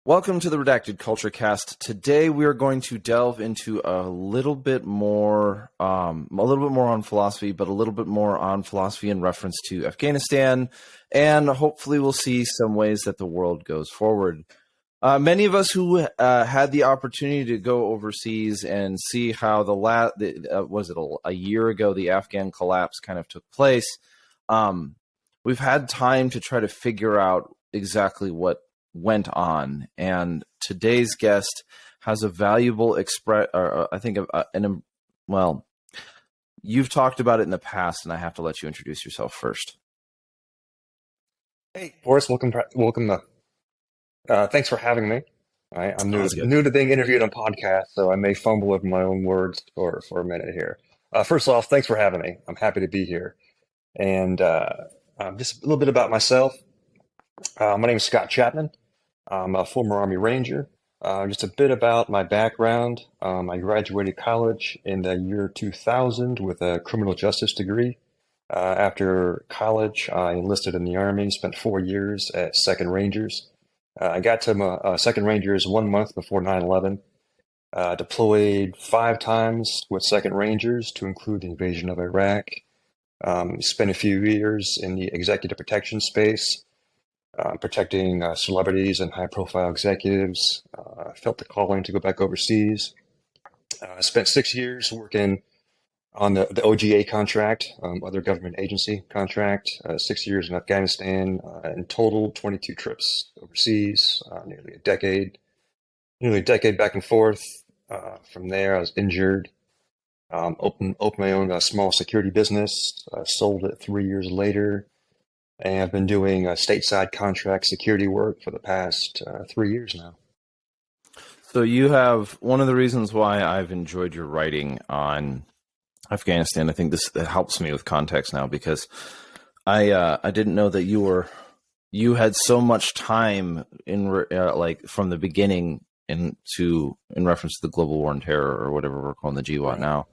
Welcome to the Redacted Culture Cast. Today we are going to delve into a little bit more on philosophy, but a little bit more on philosophy in reference to Afghanistan, and hopefully we'll see some ways that the world goes forward. Many of us who had the opportunity to go overseas and see how a year ago the Afghan collapse kind of took place, we've had time to try to figure out exactly what went on, and today's guest has a valuable you've talked about it in the past, and I have to let you introduce yourself first. Hey, Boris, welcome. Thanks for having me. I'm new to being interviewed on podcasts, so I may fumble with my own words for a minute here. First off, thanks for having me. I'm happy to be here. And just a little bit about myself. My name is Scott Chapman. I'm a former Army Ranger. Just a bit about my background. I graduated college in the year 2000 with a criminal justice degree. After college, I enlisted in the Army, spent 4 years at 2nd Rangers. I got to my 2nd Rangers 1 month before 9/11. Deployed 5 times with 2nd Rangers, to include the invasion of Iraq. Spent a few years in the executive protection space, protecting celebrities and high-profile executives. Felt the calling to go back overseas. Spent 6 years working on the OGA contract, other government agency contract. 6 years in Afghanistan. In total, 22 trips overseas. Nearly a decade back and forth. From there, I was injured. Opened my own small security business. Sold it 3 years later. And I've been doing stateside contract security work for the past 3 years now. So you have one of the reasons why I've enjoyed your writing on Afghanistan. I think this helps me with context now, because I didn't know that you had so much time in from the beginning in reference to the global war on terror, or whatever we're calling the GWAT now.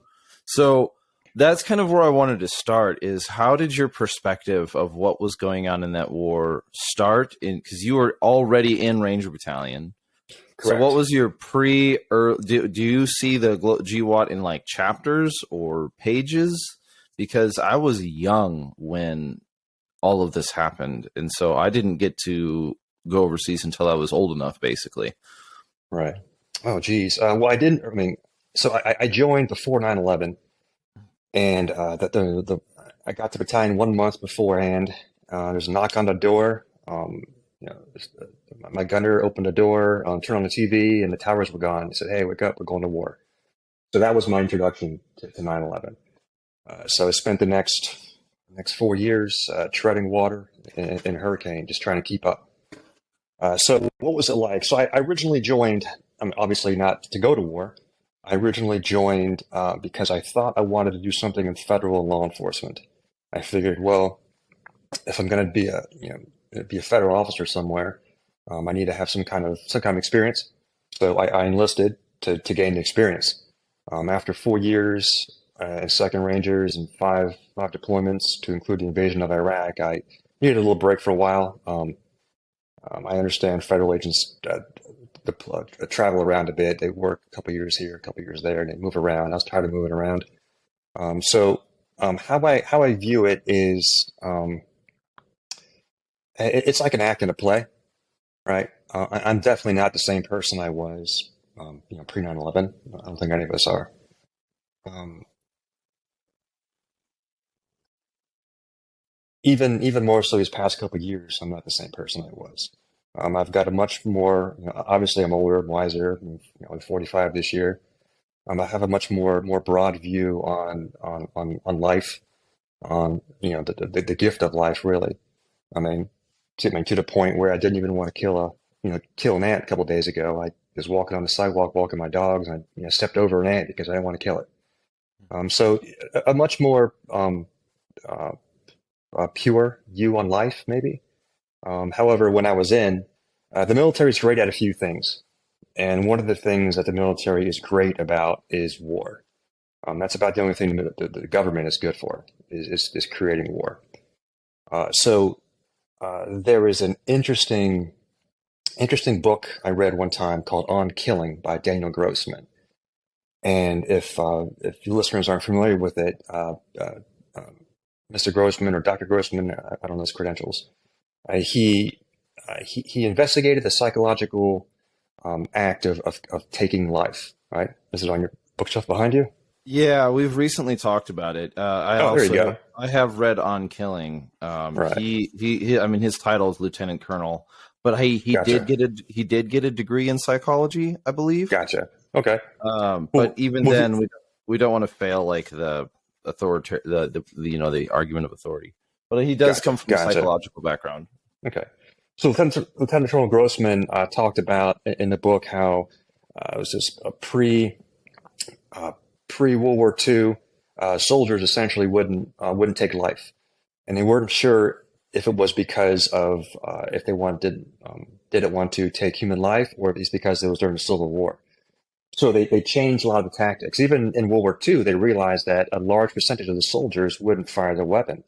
So that's kind of where I wanted to start, is how did your perspective of what was going on in that war start? Because you were already in Ranger Battalion. Correct. So what was your do you see the GWAT in like chapters or pages? Because I was young when all of this happened, and so I didn't get to go overseas until I was old enough, basically. Right. Oh, geez. Well, I joined before 9/11. And I got to battalion 1 month beforehand. There's a knock on the door. My gunner opened the door, turned on the TV, and the towers were gone. He said, "Hey, wake up! We're going to war." So that was my introduction to 9/11. So I spent the next 4 years treading water in a hurricane, just trying to keep up. So what was it like? So I originally joined, obviously not to go to war. I originally joined because I thought I wanted to do something in federal law enforcement. I figured, well, if I'm going to be a federal officer somewhere, I need to have some kind of experience. So I enlisted to gain the experience. After 4 years at 2nd Rangers and five deployments, to include the invasion of Iraq, I needed a little break for a while. I understand federal agents travel around a bit. They work a couple years here, a couple years there, and they move around. I was tired of moving around. So how I view it is, it's like an act in a play, right? I'm definitely not the same person I was, pre 9/11. I don't think any of us are. Even more so these past couple of years, I'm not the same person I was. I've got a much more, obviously I'm older, wiser, I'm 45 this year. I have a much more broad view on life, on, the gift of life, really. To the point where I didn't even want to kill an ant a couple of days ago. I was walking on the sidewalk, walking my dogs, and I stepped over an ant because I didn't want to kill it. So a much more pure view on life, maybe. However, when I was in, the military is great at a few things. And one of the things that the military is great about is war. That's about the only thing the government is good for, is creating war. So there is an interesting interesting book I read one time called On Killing by Daniel Grossman. And if you listeners aren't familiar with it, Mr. Grossman or Dr. Grossman, I don't know his credentials. He investigated the psychological act of taking life. Right? Is it on your bookshelf behind you? Yeah, we've recently talked about it. Oh, there you go. I have read On Killing. Right. I mean, his title is Lieutenant Colonel, but Gotcha. he did get a degree in psychology, I believe. Gotcha. Okay. But Well, even well, then, we don't want to fail like the the argument of authority. But he does gotcha. come from a Gotcha. psychological background. Okay. So Lieutenant Colonel Grossman talked about in the book how it was just a pre World War II, soldiers essentially wouldn't take life, and they weren't sure if it was because of if they didn't want to take human life, or if it's because it was during the Civil War. So they changed a lot of the tactics. Even in World War II, they realized that a large percentage of the soldiers wouldn't fire their weapon.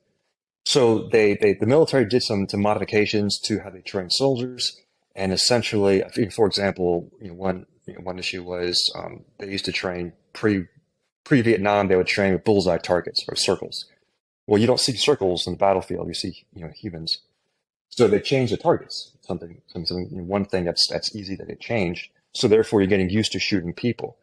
So the military did some modifications to how they train soldiers, and essentially, for example, one issue was they used to train pre-Vietnam. They would train with bullseye targets or circles. Well, you don't see circles in the battlefield. You see humans. So they changed the targets. One thing that's easy that they changed. So therefore, you're getting used to shooting people.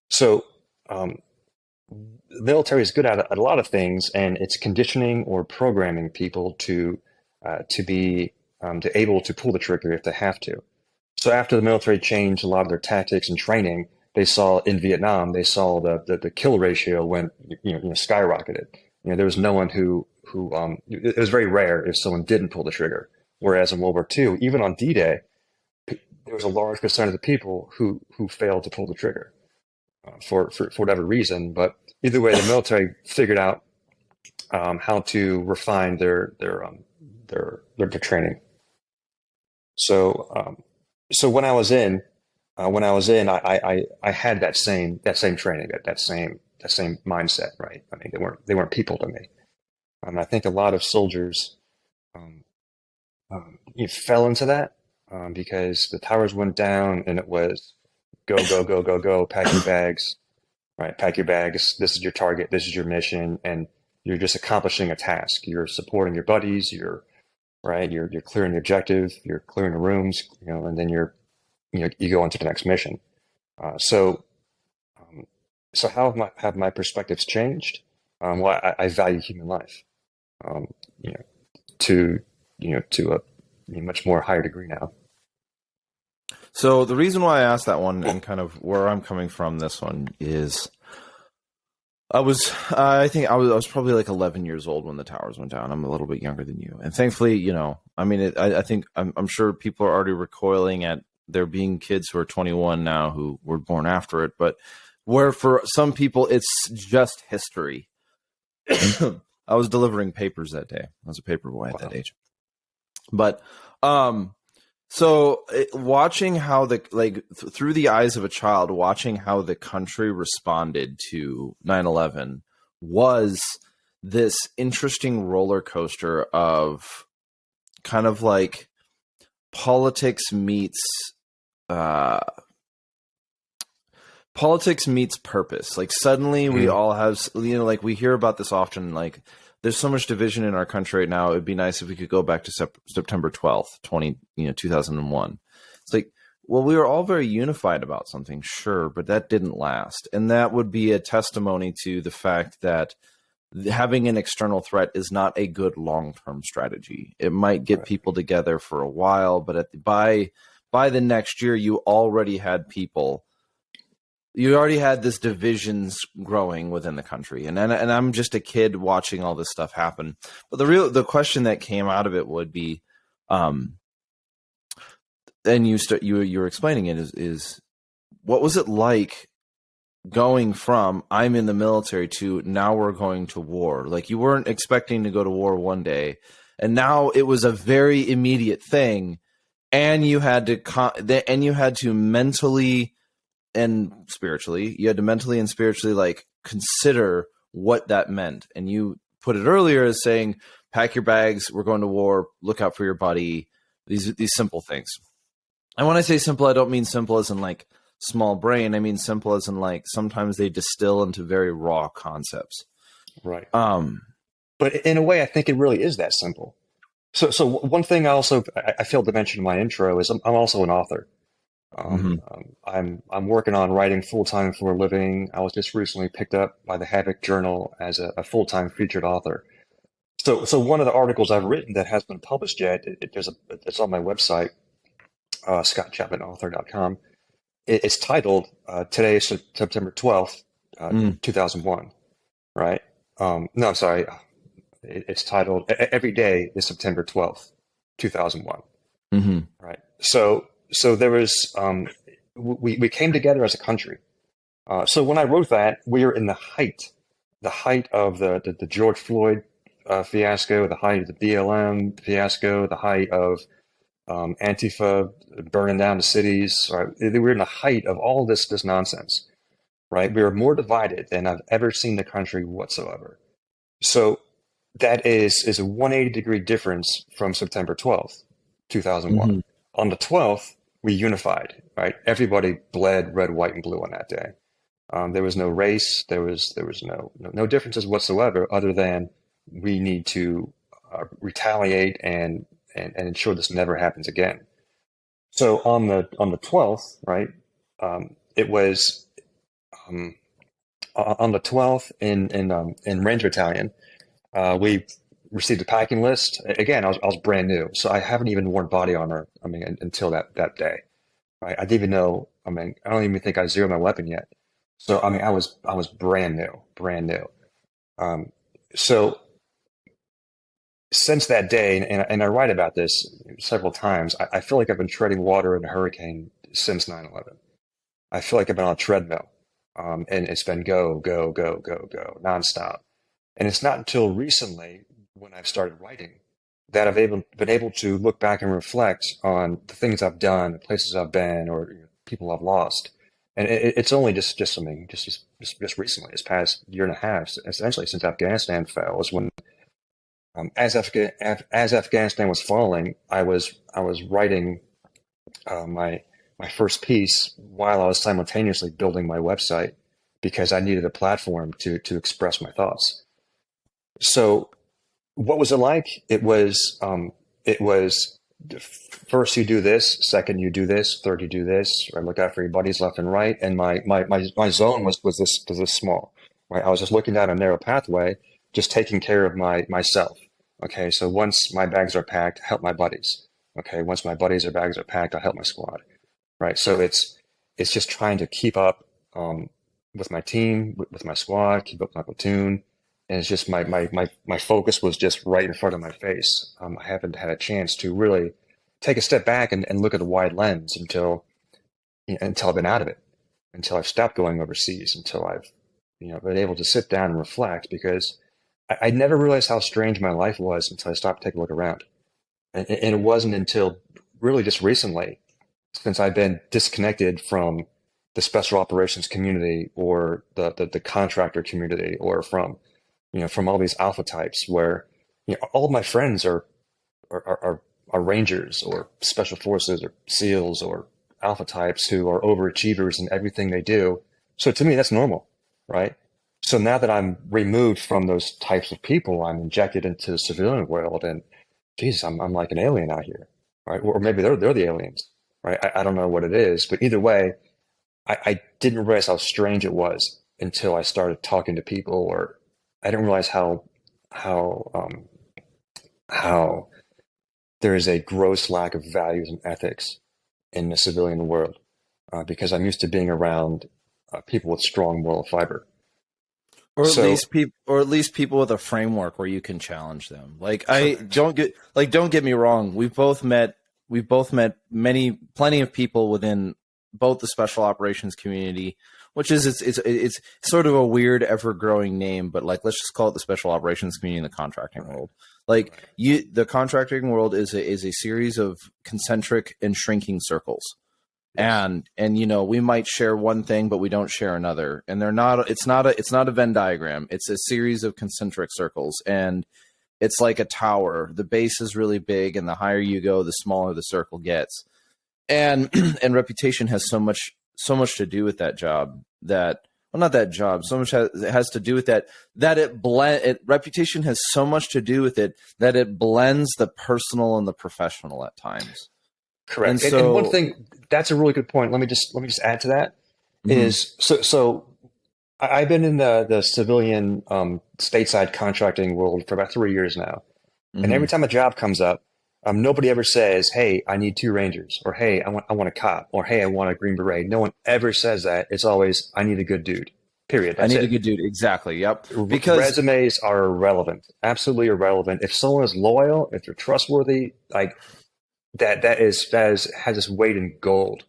So the military is good at a lot of things, and it's conditioning or programming people to be to able to pull the trigger if they have to. So after the military changed a lot of their tactics and training, they saw in Vietnam, they saw the kill ratio went skyrocketed. There was no one who it was very rare if someone didn't pull the trigger. Whereas in World War II, even on D-Day, there was a large percent of the people who failed to pull the trigger for whatever reason. But either way, the military figured out how to refine their training. So when I was in I had that same training, that same mindset, right? I mean, they weren't people to me. I think a lot of soldiers um, fell into that because the towers went down and it was go go go go go, pack your bags, right? Pack your bags. This is your target. This is your mission, and you're just accomplishing a task. You're supporting your buddies. You're right. You're clearing the objective. You're clearing the rooms. And then you go on to the next mission. Uh, so um, so how have my perspectives changed? Well, I value human life. Um, you know, to to a much more higher degree now. So the reason why I asked that one and kind of where I'm coming from this one is I think I was probably like 11 years old when the towers went down. I'm a little bit younger than you, and thankfully, I mean, I think I'm sure people are already recoiling at there being kids who are 21 now who were born after it, but where for some people it's just history. I was delivering papers that day. I was a paper boy at that age, but so watching how through the eyes of a child, watching how the country responded to 9/11 was this interesting roller coaster of kind of like politics meets purpose. Like suddenly we all have, like we hear about this often, like there's so much division in our country right now. It'd be nice if we could go back to September 12th, 2001. It's like, well, we were all very unified about something, sure, but that didn't last. And that would be a testimony to the fact that having an external threat is not a good long-term strategy. It might get people together for a while, but by the next year, you already had this divisions growing within the country, and I'm just a kid watching all this stuff happen. But the question that came out of it would be, and you were explaining it is what was it like going from I'm in the military to now we're going to war? Like you weren't expecting to go to war one day, and now it was a very immediate thing, and you had to mentally and spiritually, like consider what that meant. And you put it earlier as saying, pack your bags, we're going to war, look out for your buddy, these simple things. And when I say simple, I don't mean simple as in like small brain. I mean simple as in like sometimes they distill into very raw concepts. Right. Um, But in a way, I think it really is that simple. So one thing I failed to mention in my intro is I'm also an author. mhm. I'm working on writing full time for a living. I was just recently picked up by the Havoc Journal as a full time featured author. So one of the articles I've written that hasn't been published yet, it's on my website, scottchapmanauthor.com. It's titled Today is September 12th, Mm, 2001. Right? No, I'm sorry. It's titled Every Day is September 12th, 2001. mhm, Right. So there was we came together as a country. So when I wrote that, we were in the height of the George Floyd fiasco, the height of the BLM fiasco, the height of Antifa burning down the cities. Right? We were in the height of all this nonsense. Right. We were more divided than I've ever seen the country whatsoever. So that is a 180-degree difference from September 12th, 2001. mhm. On the 12th, we unified, right? Everybody bled red, white, and blue on that day. There was no race. There was no differences whatsoever, other than we need to retaliate and ensure this never happens again. So on the 12th, right? It was um, on the 12th in Ranger Battalion. We received a packing list. Again, I was brand new, so I haven't even worn body armor. I mean, until that day, right? I didn't even know. I mean, I don't even think I zeroed my weapon yet. So I mean, I was brand new, brand new. Um, so since that day, and I write about this several times, I feel like I've been treading water in a hurricane since 9/11. I feel like I've been on a treadmill, and it's been go, go, go, go, go, nonstop. And it's not until recently, when I've started writing, that been able to look back and reflect on the things I've done, the places I've been, or people I've lost. And it's only just something just recently, this past year and a half, essentially since Afghanistan fell, was when as Afghanistan was falling, I was writing my first piece while I was simultaneously building my website because I needed a platform to express my thoughts. So what was it like? It was first you do this, second you do this, third you do this. I look out for your buddies left and right, and my zone was this small. Right, I was just looking down a narrow pathway, just taking care of myself. Okay, so once my bags are packed, help my buddies. Okay, once my buddies' bags are packed, I'll help my squad. Right, so it's just trying to keep up with my team, with my squad, keep up with my platoon, and it's just my focus was just right in front of my face. I haven't had a chance to really take a step back and look at a wide lens until I've been out of it, until I've stopped going overseas, until I've been able to sit down and reflect because I never realized how strange my life was until I stopped taking a look around, and it wasn't until really just recently, since I've been disconnected from the special operations community or the contractor community or from all these alpha types where all of my friends are, are, are rangers or special forces or SEALs or alpha types who are overachievers in everything they do. So to me, that's normal, right? So now that I'm removed from those types of people, I'm injected into the civilian world, and geez, I'm like an alien out here, right? Or maybe they're the aliens, right? I don't know what it is, but either way, I didn't realize how strange it was until I started talking to people, or I didn't realize how how there is a gross lack of values and ethics in the civilian world because I'm used to being around people with strong moral fiber. So Or at least people with a framework where you can challenge them. Like I don't get me wrong. We've both met plenty of people within both the special operations community, which is it's sort of a weird ever growing name, but like let's just call it the special operations community in the contracting world. Like the contracting world is a series of concentric and shrinking circles. yes, And we might share one thing but we don't share another, and it's not a Venn diagram. It's a series of concentric circles, and it's like a tower. The base is really big, and the higher you go the smaller the circle gets. and and reputation has so much to do with that job that, well, not that job, so much has to do with that reputation has so much to do with it that it blends the personal and the professional at times. Correct. And so, and one thing, that's a really good point. Let me just add to that. Is so I've been in the civilian stateside contracting world for about 3 years now. And every time a job comes up, nobody ever says, "Hey, I need 2 Rangers," or "Hey, I want a cop," or "Hey, I want a Green Beret." No one ever says that. It's always, "I need a good dude." Period. That's I need it. a good dude. Exactly. Yep. Because resumes are irrelevant. Absolutely irrelevant. If someone is loyal, if they're trustworthy, like that has its weight in gold.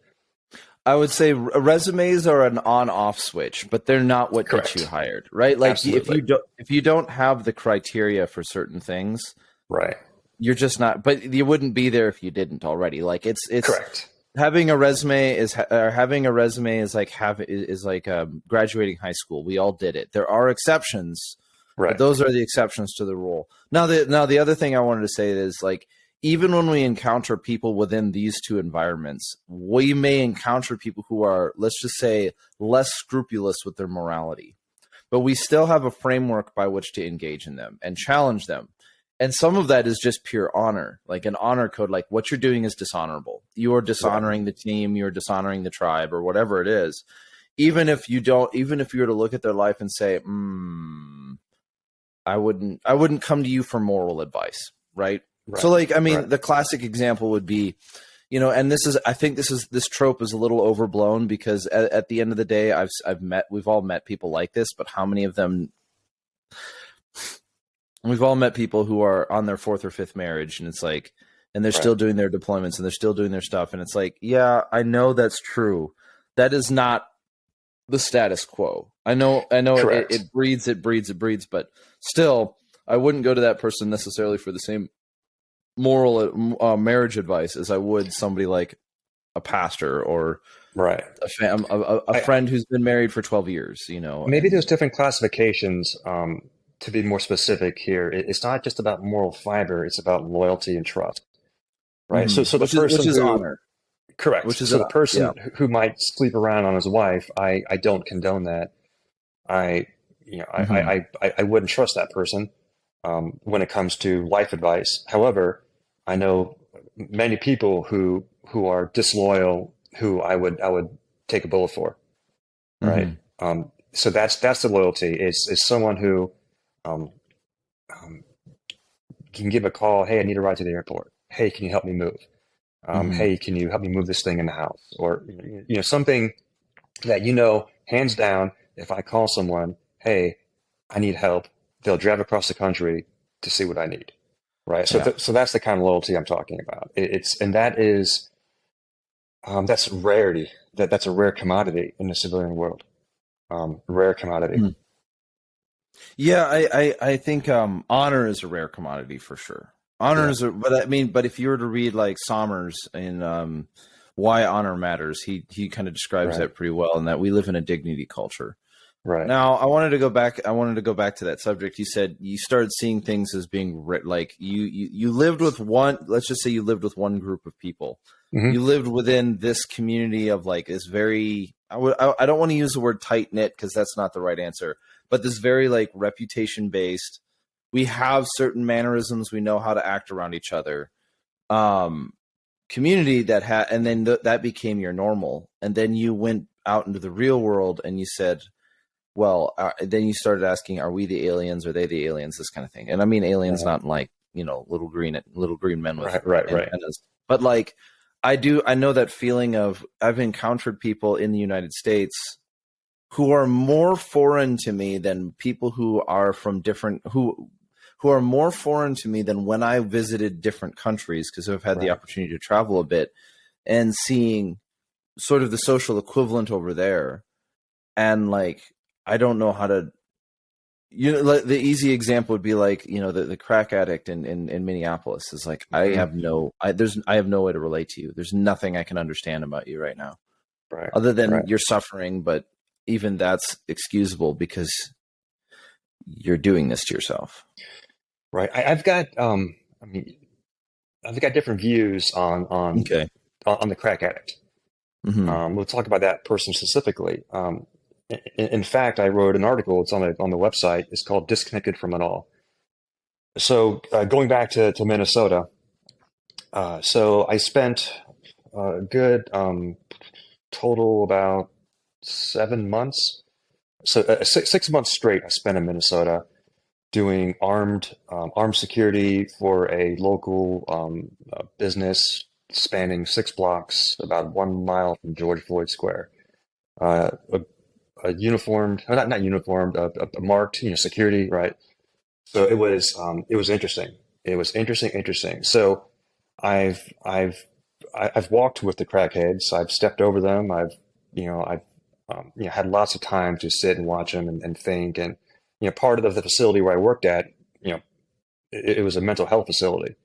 I would say resumes are an on-off switch, but they're not what Correct. gets you hired, right? Like Absolutely. if you don't have the criteria for certain things, right, you're just not. But you wouldn't be there if you didn't already. Like it's correct. Having a resume is like graduating high school. We all did it. There are exceptions, Right. but those are the exceptions to the rule. Now the other thing I wanted to say is, like, even when we encounter people within these two environments, we may encounter people who are, let's just say, less scrupulous with their morality, but we still have a framework by which to engage in them and challenge them. And some of that is just pure honor, like an honor code, like what you're doing is dishonorable. You are dishonoring the team, you're dishonoring the tribe, or whatever it is. Even if you were to look at their life and say, I wouldn't come to you for moral advice, right? So, like, I mean, the classic example would be, and I think this trope is a little overblown, because at the end of the day, we've all met people like this, but how many of them? We've all met people who are on their 4th or 5th marriage, and it's like, and they're still doing their deployments and they're still doing their stuff, and it's like, yeah, I know that's true. That is not the status quo. I know it breeds, but still, I wouldn't go to that person necessarily for the same moral marriage advice as I would somebody like a pastor or a friend who's been married for 12 years. Maybe there's different classifications. To be more specific here, it's not just about moral fiber; it's about loyalty and trust, right? So the person which is honor, correct. Which is the person who might sleep around on his wife, I don't condone that. I wouldn't trust that person when it comes to life advice. However, I know many people who are disloyal, who I would take a bullet for, right? So that's the loyalty. Is someone who can give a call. Hey, I need a ride to the airport. Hey, can you help me move? Hey, can you help me move this thing in the house? Or something that hands down. If I call someone, hey, I need help, they'll drive across the country to see what I need. Right. So so that's the kind of loyalty I'm talking about. That's rarity. That's a rare commodity in the civilian world. Rare commodity. Yeah, I think honor is a rare commodity for sure. Honor is but if you were to read like Sommers in Why Honor Matters, he kind of describes that pretty well, and that we live in a dignity culture. Right. Now, I wanted to go back to that subject. You said you started seeing things as being like you lived with one. Let's just say you lived with one group of people. You lived within this community of like this very. I don't want to use the word tight knit because that's not the right answer. But this very like reputation based. We have certain mannerisms. We know how to act around each other. Community that and then that became your normal. And then you went out into the real world and you said, well, then you started asking, are we the aliens? Are they the aliens? This kind of thing. And I mean, aliens, not like, little green men with antennas. But like, I know that feeling of, I've encountered people in the United States who are more foreign to me than people who are from who are more foreign to me than when I visited different countries, because I've had the opportunity to travel a bit and seeing sort of the social equivalent over there. And like, I don't know how to, like the easy example would be like, the crack addict in Minneapolis is like, I have no way to relate to you. There's nothing I can understand about you right now, other than you're suffering. But even that's excusable because you're doing this to yourself. Right. I've got different views on on the crack addict. Mm-hmm. We'll talk about that person specifically. In fact, I wrote an article. It's on the website. It's called "Disconnected from It All." So going back to Minnesota, so I spent a good total about 7 months. So 6 months straight, I spent in Minnesota doing armed security for a local business spanning 6 blocks, about 1 mile from George Floyd Square. A uniformed, not uniformed, a marked, security, right? So it was interesting. It was interesting. So I've walked with the crackheads. I've stepped over them. I've had lots of time to sit and watch them and think. And part of the facility where I worked at, it was a mental health facility.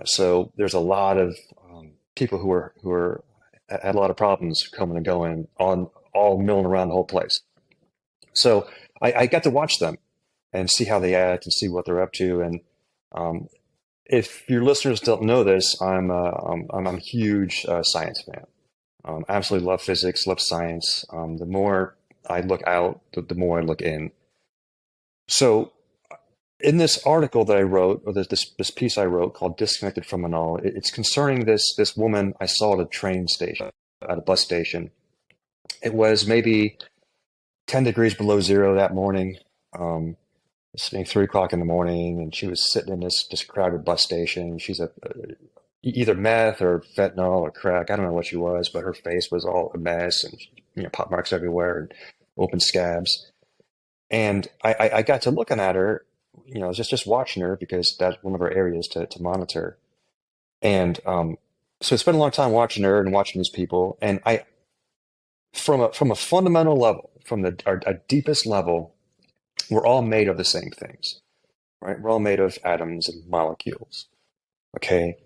So there's a lot of people who had a lot of problems coming and going, on all milling around the whole place. So I got to watch them and see how they act and see what they're up to. And if your listeners don't know this, I'm a huge science fan. Absolutely love physics, love science. The more I look out, the more I look in. So in this article that I wrote, or this piece I wrote called "Disconnected from It All," it's concerning this woman I saw at a train station, at a bus station. It was maybe 10 degrees below zero that morning. It's maybe 3 o'clock in the morning, and she was sitting in this crowded bus station. She's either meth or fentanyl or crack. I don't know what she was, but her face was all a mess, and pop marks everywhere and open scabs. And I got to looking at her, just watching her, because that's one of our areas to monitor. And so I spent a long time watching her and watching these people. And from a fundamental level, from our deepest level, we're all made of the same things, right? We're all made of atoms and molecules. Okay,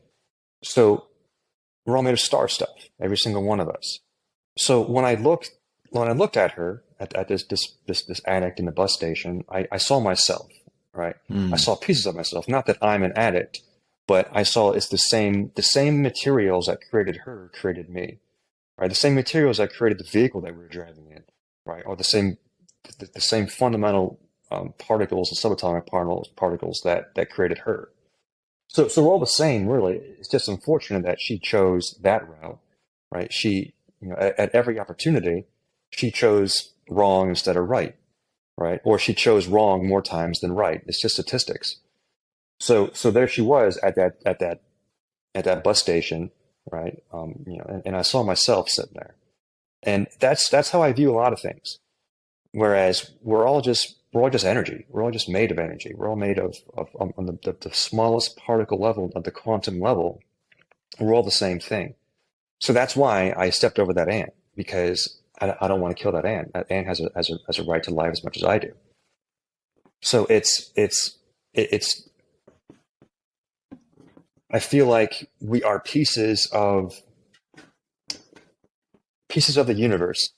so we're all made of star stuff, every single one of us. So when I looked at her, at this addict in the bus station, I saw myself, right? I saw pieces of myself. Not that I'm an addict, but I saw it's the same materials that created her created me, right? The same materials that created the vehicle that we were driving in, right? Or the same fundamental particles and subatomic particles that created her. So we're all the same, really. It's just unfortunate that she chose that route, right? She, at every opportunity, she chose wrong instead of right, right? Or she chose wrong more times than right. It's just statistics. So there she was at that bus station, right? And I saw myself sitting there, and that's how I view a lot of things. Whereas we're all just energy. We're all just made of energy. We're all made of on the smallest particle level, at the quantum level. We're all the same thing. So that's why I stepped over that ant, because I don't want to kill that ant. That ant has a right to life as much as I do. So it's I feel like we are pieces of the universe,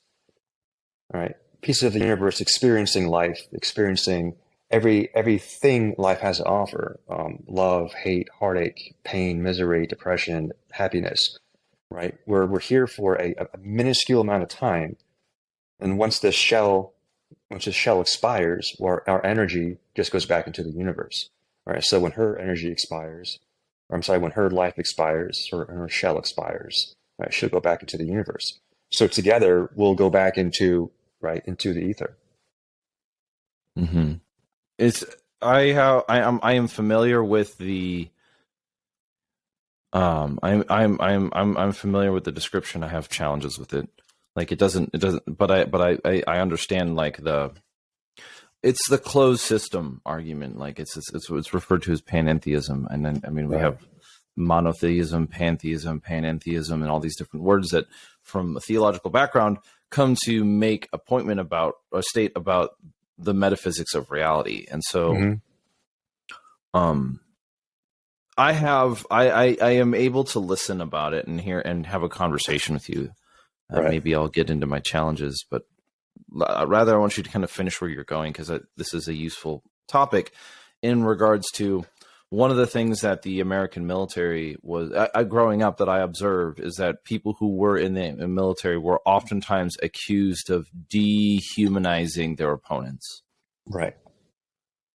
all right? Pieces of the universe experiencing life, experiencing everything life has to offer: love, hate, heartache, pain, misery, depression, happiness. Right? We're here for a minuscule amount of time, and once this shell expires, our energy just goes back into the universe. Right? So when her energy expires, or I'm sorry, when her life expires, or her shell expires, right, she'll go back into the universe. So together we'll go back into the ether. Mm-hmm. I am familiar with the I'm familiar with the description. I have challenges with it. Like it doesn't but I understand, like, it's the closed system argument. Like it's referred to as panentheism, and then we have monotheism, pantheism, panentheism, and all these different words that, from a theological background, come to make a point about or state about the metaphysics of reality. And so I am able to listen about it and hear and have a conversation with you. Maybe I'll get into my challenges, but rather I want you to kind of finish where you're going, because this is a useful topic in regards to one of the things that the American military was growing up that I observed is that people who were in the military were oftentimes accused of dehumanizing their opponents. Right.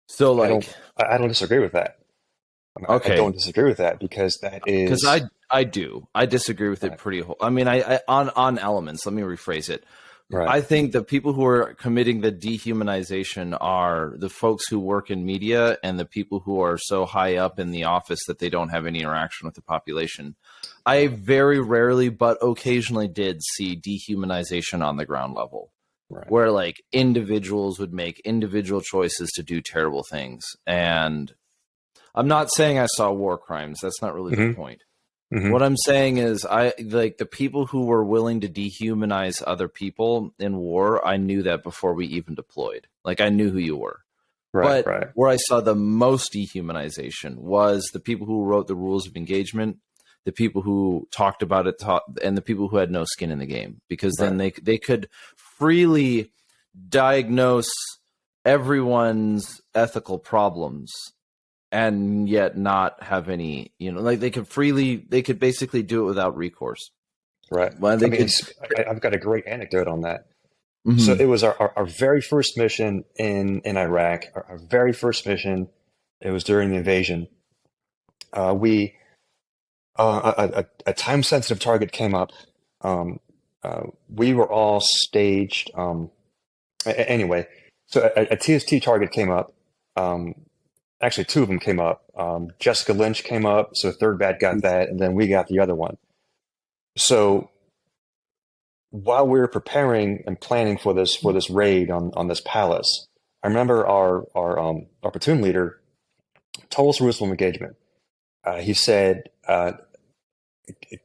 So like, I don't disagree with that. okay, I don't disagree with that because that is, because I disagree with it pretty. I mean, I on elements. Let me rephrase it. right. I think the people who are committing the dehumanization are the folks who work in media and the people who are so high up in the office that they don't have any interaction with the population. I very rarely, but occasionally did see dehumanization on the ground level, Right. where like individuals would make individual choices to do terrible things. And I'm not saying I saw war crimes. That's not really the point. What I'm saying is I like the people who were willing to dehumanize other people in war. I knew that before we even deployed. Like I knew who you were. Right. But Right. where I saw the most dehumanization was the people who wrote the rules of engagement, the people who talked about it, and the people who had no skin in the game, because then they could freely diagnose everyone's ethical problems and yet not have any, like they could basically do it without recourse. Right. Well, I mean, I've got a great anecdote on that. Mm-hmm. So it was our very first mission in Iraq, our very first mission. It was during the invasion. A time sensitive target came up. We were all staged. Anyway, so a TST target came up. Actually, two of them came up. Jessica Lynch came up, so third bat got that, and then we got the other one. So while we were preparing and planning for this raid on this palace, I remember our platoon leader told us rules of engagement. He said,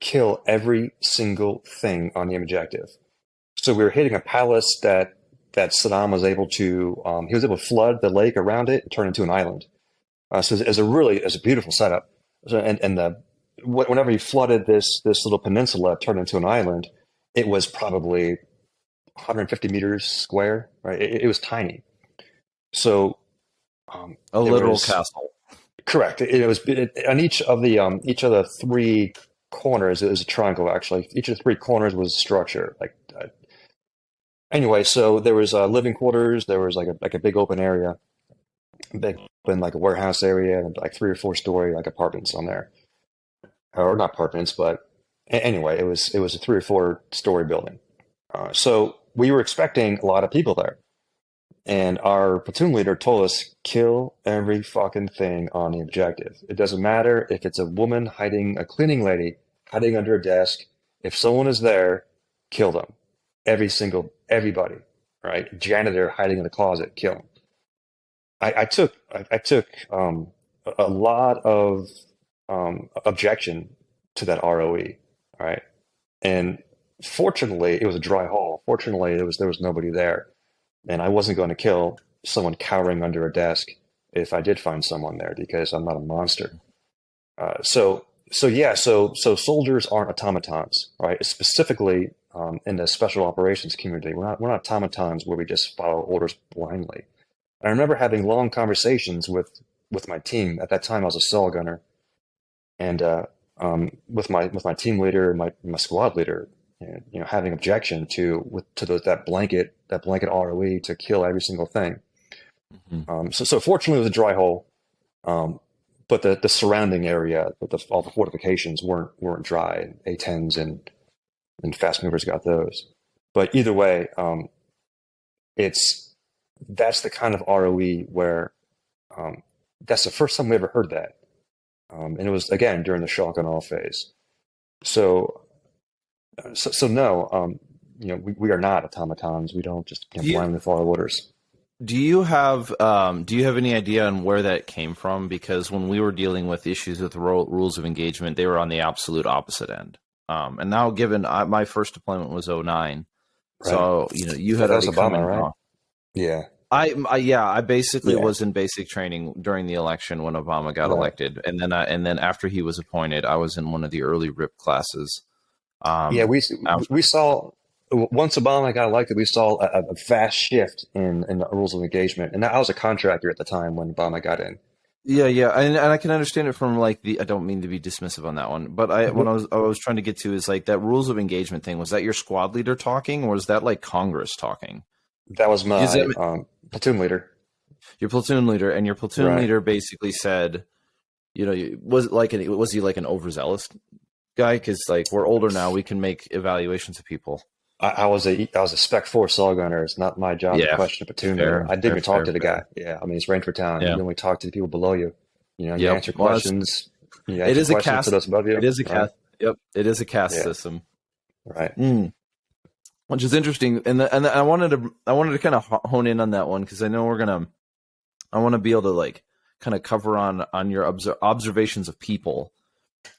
"Kill every single thing on the objective." So we were hitting a palace that Saddam was able to he was able to flood the lake around it and turn it into an island. So it's a beautiful setup. So, whenever he flooded this little peninsula, turned into an island, it was probably 150 meters square. Right, it was tiny. So a literal castle. Correct. It was on each of the three corners. It was a triangle actually. Each of the three corners was a structure. Anyway, so there was living quarters. There was like a big open area. Big open like a warehouse area and like 3 or 4 story like apartments on there, or not apartments, but anyway, it was a 3 or 4 story building. So we were expecting a lot of people there, and our platoon leader told us kill every fucking thing on the objective. It doesn't matter if it's a woman hiding, a cleaning lady hiding under a desk. If someone is there, kill them. Everybody, right? Janitor hiding in the closet, kill them. I took a lot of objection to that ROE, right? And fortunately, it was a dry hall. Fortunately, there was nobody there, and I wasn't going to kill someone cowering under a desk if I did find someone there because I'm not a monster. So soldiers aren't automatons, right? Specifically in the special operations community, we're not automatons where we just follow orders blindly. I remember having long conversations with my team. At that time, I was a saw gunner, and with my team leader and my squad leader, having objection to that blanket ROE to kill every single thing. Mm-hmm. So fortunately, it was a dry hole, but the surrounding area, all the fortifications weren't dry. A-10s and fast movers got those. But either way, that's the kind of ROE where that's the first time we ever heard that. And it was, again, during the shock and awe phase. So no, we are not automatons. We don't just blindly follow orders. Do you have any idea on where that came from? Because when we were dealing with issues with the rules of engagement, they were on the absolute opposite end. And now, given my first deployment was 2009, right. So you had already come in, right? Yeah. I basically was in basic training during the election when Obama got elected, and then after he was appointed, I was in one of the early RIP classes. We saw once Obama got elected, we saw a vast shift in the rules of engagement, and I was a contractor at the time when Obama got in. Yeah, and I can understand it from like I don't mean to be dismissive on that one, but Mhm. I was trying to get to is like that rules of engagement thing. Was that your squad leader talking, or was that like Congress talking? That was Because my platoon leader. your platoon leader, and your platoon Right. leader basically said, was he like an overzealous guy? Because like we're older now, we can make evaluations of people. I was a Spec 4 saw gunner. It's not my job to Yeah, question a platoon leader. fair, I didn't fair, even talk fair, to the guy. fair. Yeah, I mean it's Ranger Battalion. Yeah. You only talk to the people below you. You Yep. answer Well, questions. You it answer is a questions to caste. those above you. It is a Right. caste. Yep. It is a caste Yeah. system. Right. Which is interesting, and I wanted to kind of hone in on that one because I know I want to be able to like kind of cover on your observations of people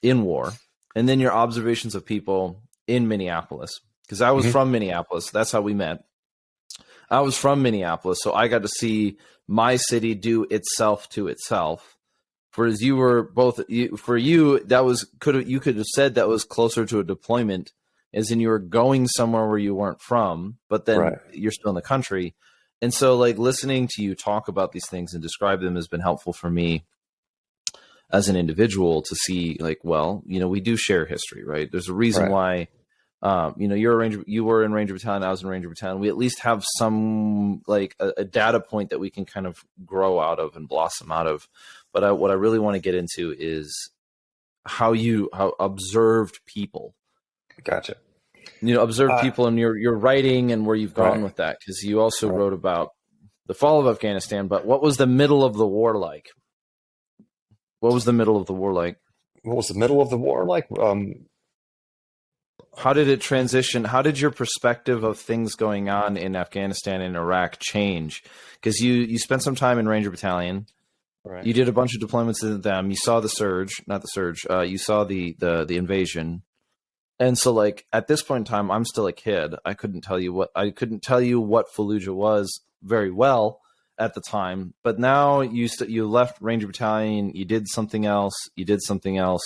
in war, and then your observations of people in Minneapolis, because I was Hmm. from Minneapolis. That's how we met. I was from Minneapolis, so I got to see my city do itself to itself. Whereas you were for you, that was you could have said that was closer to a deployment, as in you were going somewhere where you weren't from, but then Right. you're still in the country. And so, like listening to you talk about these things and describe them has been helpful for me as an individual to see, like, well, we do share history, right? There's a reason Right. why. You were in Ranger Battalion, I was in Ranger Battalion. We at least have some like a data point that we can kind of grow out of and blossom out of. But what I really want to get into is how observed people, Gotcha. observe Uh, people in your writing and where you've gone right. with that. Because you also Right. wrote about the fall of Afghanistan, but what was the middle of the war like? What was the middle of the war like? What was the middle of the war like? How did it transition? How did your perspective of things going on in Afghanistan and Iraq change? Because you spent some time in Ranger Battalion. Right. You did a bunch of deployments in them. You saw the surge, not the surge. You saw the invasion. And so, like at this point in time, I'm still a kid. I couldn't tell you what Fallujah was very well at the time. But now you left Ranger Battalion. You did something else. You did something else.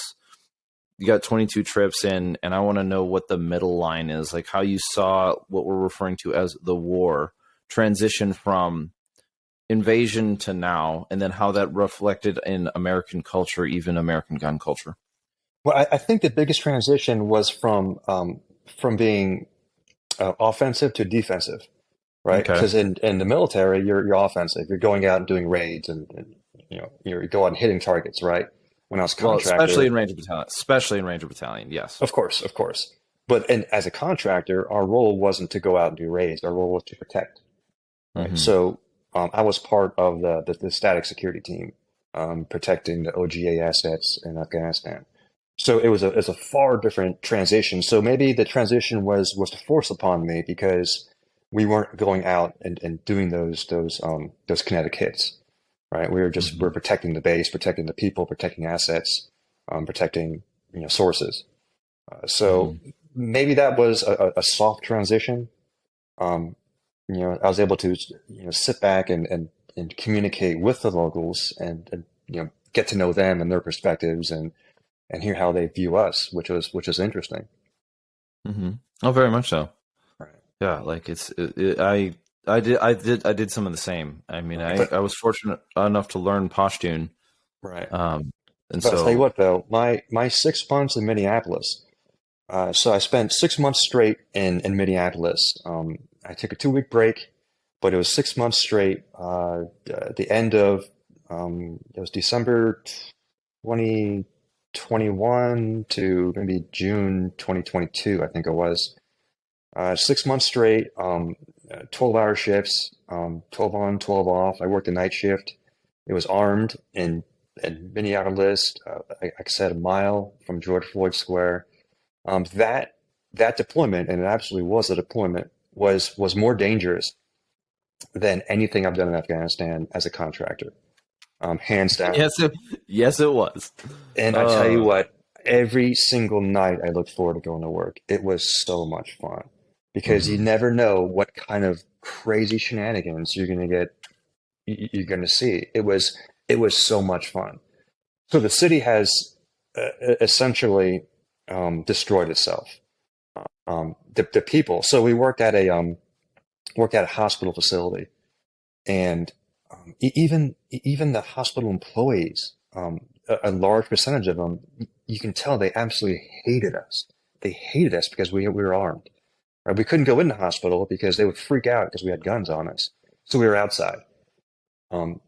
You got 22 trips in, and I want to know what the middle line is, like how you saw what we're referring to as the war transition from invasion to now, and then how that reflected in American culture, even American gun culture. Well, I think the biggest transition was from being offensive to defensive, right? Okay. Because in the military, you're offensive. You're going out and doing raids, and you go out and hitting targets, right? When I was Well, especially contractor, in Ranger Battalion. Especially in Ranger Battalion, yes. of course. But as a contractor, our role wasn't to go out and do raids. Our role was to protect, right? Mm-hmm. So I was part of the static security team, protecting the OGA assets in Afghanistan. So it's a far different transition. So maybe the transition was forced upon me because we weren't going out and doing those kinetic hits, right? We're Mm-hmm. protecting the base, protecting the people, protecting assets, protecting sources. So Mm-hmm. maybe that was a soft transition. Um, I was able to sit back and communicate with the locals and get to know them and their perspectives and hear how they view us, which was interesting. Mm-hmm. Oh, very much so. Right. Yeah, like I did some of the same. I mean, Right. I was fortunate enough to learn Pashtun. Right. Um, and But I'll tell you so what, though, my 6 months in Minneapolis. So I spent 6 months straight in Minneapolis. I took a 2 week break, but it was 6 months straight. The end of it was December 2021 to maybe June 2022, I think it was. 6 months straight, 12-hour shifts, 12 on, 12 off. I worked a night shift. It was armed in Minneapolis, like I said, a mile from George Floyd Square. That deployment, and it absolutely was a deployment, was more dangerous than anything I've done in Afghanistan as a contractor, hands down. yes, it was. And I tell you Uh, what, every single night I looked forward to going to work. It was so much fun because you mhm. never know what kind of crazy shenanigans you're going to see. It was so much fun. So the city has essentially destroyed itself. The people. So we worked at a hospital facility, and Even the hospital employees, a large percentage of them, you can tell they absolutely hated us. They hated us because we were armed. Right? We couldn't go in the hospital because they would freak out because we had guns on us. So we were outside.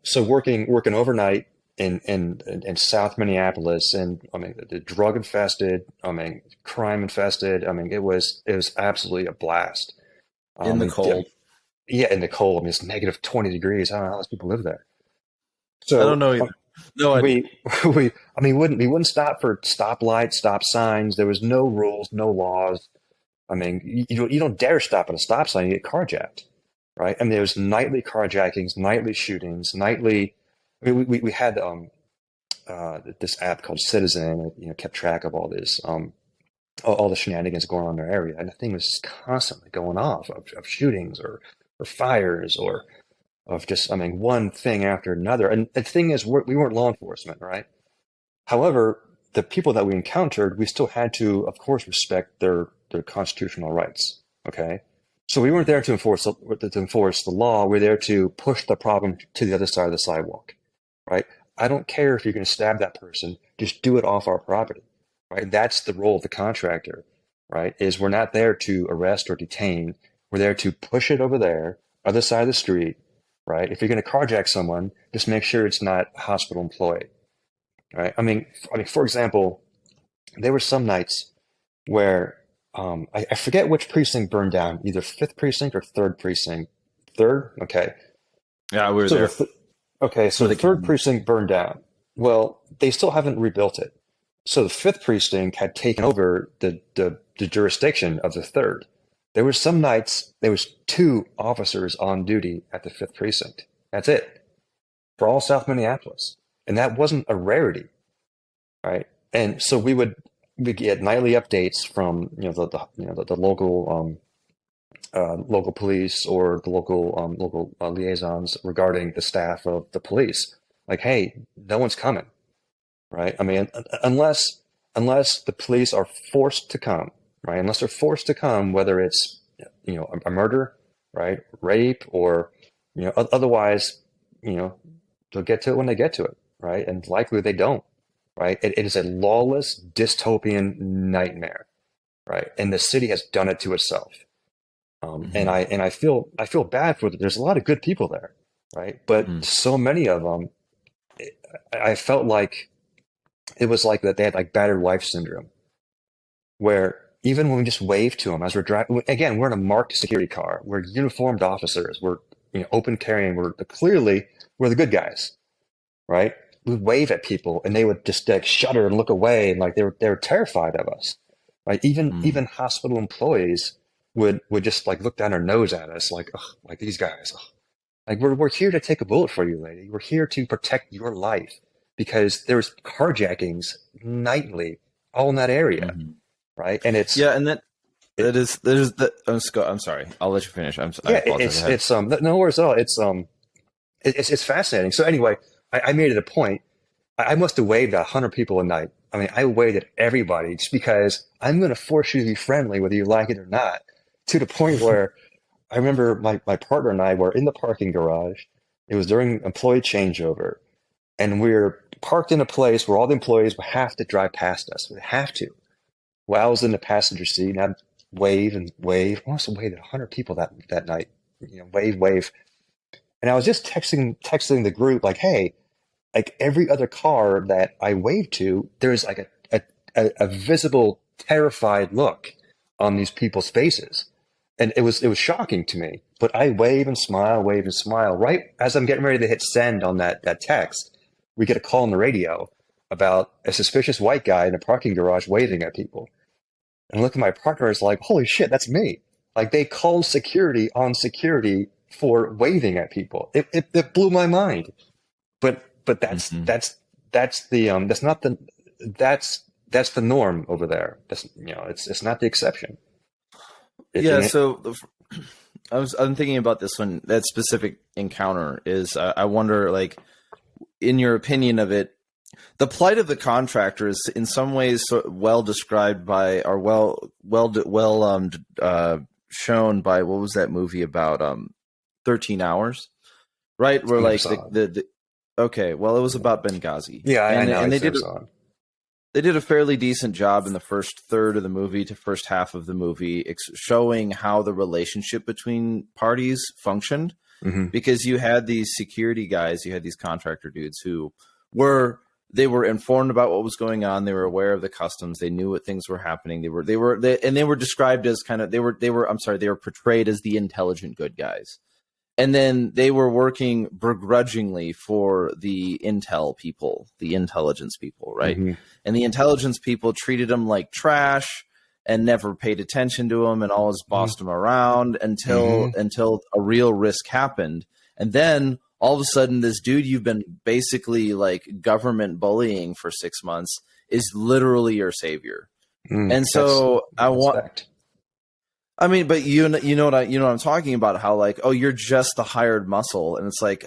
So working overnight in South Minneapolis, and I mean the drug infested, I mean crime infested. I mean it was absolutely a blast. In the cold. Yeah, in the cold. I mean it's negative 20 degrees. I don't know how those people live there. I don't So know either. No idea. we wouldn't stop for stoplights, stop signs. There was no rules, no laws. I mean, you don't dare stop at a stop sign, you get carjacked, right? I mean, there was nightly carjackings, nightly shootings, nightly. I mean, we had this app called Citizen, and, kept track of all this, all the shenanigans going on in their area, and the thing was just constantly going off of shootings or fires or of just, I mean, one thing after another. And the thing is, we weren't law enforcement, right? However, the people that we encountered, we still had to, of course, respect their constitutional rights. Okay, so we weren't there to enforce the law. We're there to push the problem to the other side of the sidewalk, right? I don't care if you're going to stab that person; just do it off our property, right? That's the role of the contractor, right? Is we're not there to arrest or detain. We're there to push it over there, other side of the street, right? If you're going to carjack someone, just make sure it's not a hospital employee. Right. I mean, for example, there were some nights where I forget which precinct burned down, either fifth precinct or third precinct. Third, okay. Yeah, we were So there. so the third precinct burned down. Well, they still haven't rebuilt it. So the fifth precinct had taken over the jurisdiction of the third. There were some nights there was 2 officers on duty at the fifth precinct. That's it for all South Minneapolis. And that wasn't a rarity, right? And so we get nightly updates from the local police or the local liaisons regarding the staff of the police. Like, hey, no one's coming, right? I mean, unless the police are forced to come, right? Unless they're forced to come, whether it's a murder, right, rape, or otherwise, they'll get to it when they get to it. Right? And likely they don't, right? It is a lawless dystopian nightmare, right? And the city has done it to itself. And I feel bad for it. There's a lot of good people there, right? But so many of them, I felt like it was like that they had like battered wife syndrome, where even when we just wave to them as we're driving, again, we're in a marked security car, we're uniformed officers, we're open carrying, we're the good guys, right? We would wave at people and they would just like shudder and look away, and like they were terrified of us. Right? Even hospital employees would just like look down their nose at us like, ugh, like these guys. Ugh. Like we're here to take a bullet for you, lady. We're here to protect your life because there's carjackings nightly all in that area. Right. And it's and that is there's the I'm sorry. I'll let you finish. I apologize. It's no worries at all. It's fascinating. So anyway, I made it a point. I must have waved at 100 people a night. I mean, I waved at everybody just because I'm going to force you to be friendly, whether you like it or not, to the point where I remember my partner and I were in the parking garage. It was during employee changeover, and we're parked in a place where all the employees would have to drive past us. They have to. Well, I was in the passenger seat, and I'd wave and wave. I must have waved at 100 people that night. Wave. And I was just texting the group like, hey, like every other car that I wave to, there's like a visible terrified look on these people's faces. And it was shocking to me. But I wave and smile. Right as I'm getting ready to hit send on that text, we get a call on the radio about a suspicious white guy in a parking garage waving at people. And look at my partner is like, holy shit, that's me. Like they called security on security for waving at people. It blew my mind. But that's the norm over there. It's not the exception. So I'm thinking about this one. That specific encounter is I wonder, like, in your opinion of it, the plight of the contractor is in some ways well described by, or shown by, what was that movie about? 13 Hours, right? Where I never like saw it. the okay, well, it was about Benghazi, Yeah, I know. I and never saw it. they did a fairly decent job in the first third of the movie to first half of the movie, showing how the relationship between parties functioned. Mm-hmm. Because you had these security guys, you had these contractor dudes who were they were informed about what was going on. They were aware of the customs. They knew what things were happening. They were described as kind of they were portrayed as the intelligent good guys. And then they were working begrudgingly for the intel people, the intelligence people, right? Mm-hmm. And the intelligence people treated them like trash and never paid attention to them and always bossed them around Mm-hmm. until a real risk happened. And then all of a sudden, this dude you've been basically like government bullying for 6 months is literally your savior. And so That's fact. I mean, but you know what I'm talking about, how like, oh, you're just the hired muscle. And it's like,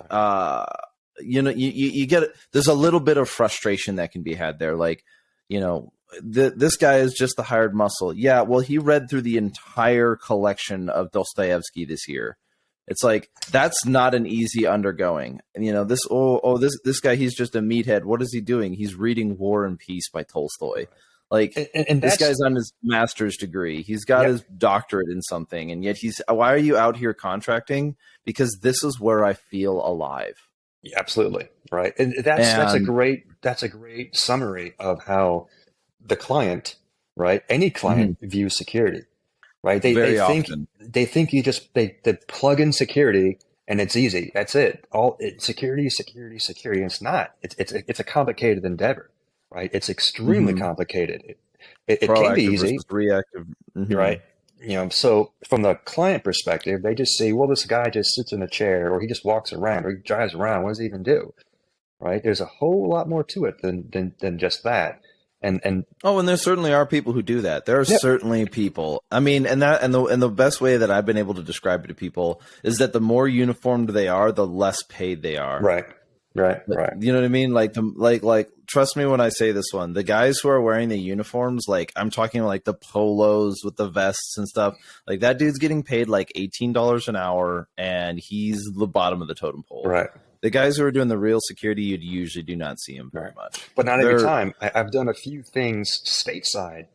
you get it. There's a little bit of frustration that can be had there. Like, this guy is just the hired muscle. Yeah. Well, he read through the entire collection of Dostoevsky this year. It's like, that's not an easy undergoing. And this guy, he's just a meathead. What is he doing? He's reading War and Peace by Tolstoy. Like, And this that's, guy's on his master's degree. He's got his doctorate in something, and yet why are you out here contracting? Because this is where I feel alive. yeah, absolutely right. And that's a great summary of how the client, right? Any client views security, right? Very often. They think you just they plug in security and it's easy. That's it. Security, security, security. And it's not. It's a complicated endeavor, right? It's extremely complicated. It can be Proactive easy, versus reactive. right? So from the client perspective, they just see, well, this guy just sits in a chair, or he just walks around, or he drives around. What does he even do, right? There's a whole lot more to it than just that. And there certainly are people who do that. There are certainly people. I mean, and the best way that I've been able to describe it to people is that the more uniformed they are, the less paid they are. Right. You know what I mean? Like trust me when I say this one. The guys who are wearing the uniforms, like I'm talking like the polos with the vests and stuff, like that dude's getting paid like $18 an hour, and he's the bottom of the totem pole. Right. The guys who are doing the real security, you usually do not see them very much. But not every time. I've done a few things stateside.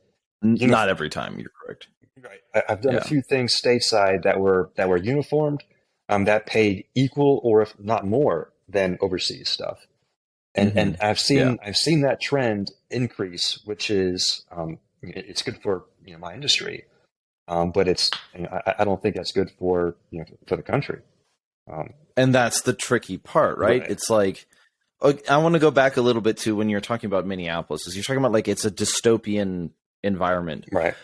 Not every time. You're correct. Right. I've done a few things stateside that were uniformed, that paid equal or if not more than overseas stuff. And I've seen that trend increase, which is it's good for my industry, but it's I don't think that's good for for the country. And that's the tricky part, right? It's like, I want to go back a little bit to when you're talking about Minneapolis. Is you're talking about like it's a dystopian environment, right?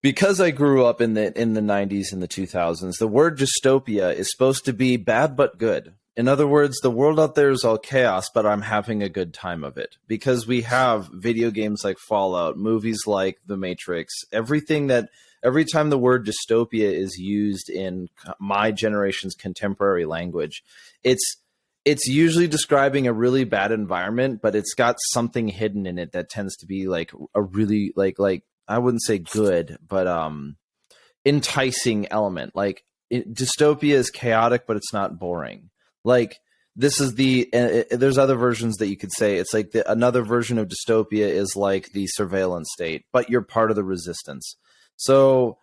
Because I grew up in the 90s and the 2000s, the word dystopia is supposed to be bad but good. In other words, the world out there is all chaos, but I'm having a good time of it. Because we have video games like Fallout, movies like The Matrix, every time the word dystopia is used in my generation's contemporary language, it's usually describing a really bad environment, but it's got something hidden in it that tends to be like a really like I wouldn't say good, but enticing element. Like dystopia is chaotic, but it's not boring. Like this is there's other versions that you could say. It's like another version of dystopia is like the surveillance state, but you're part of the resistance. So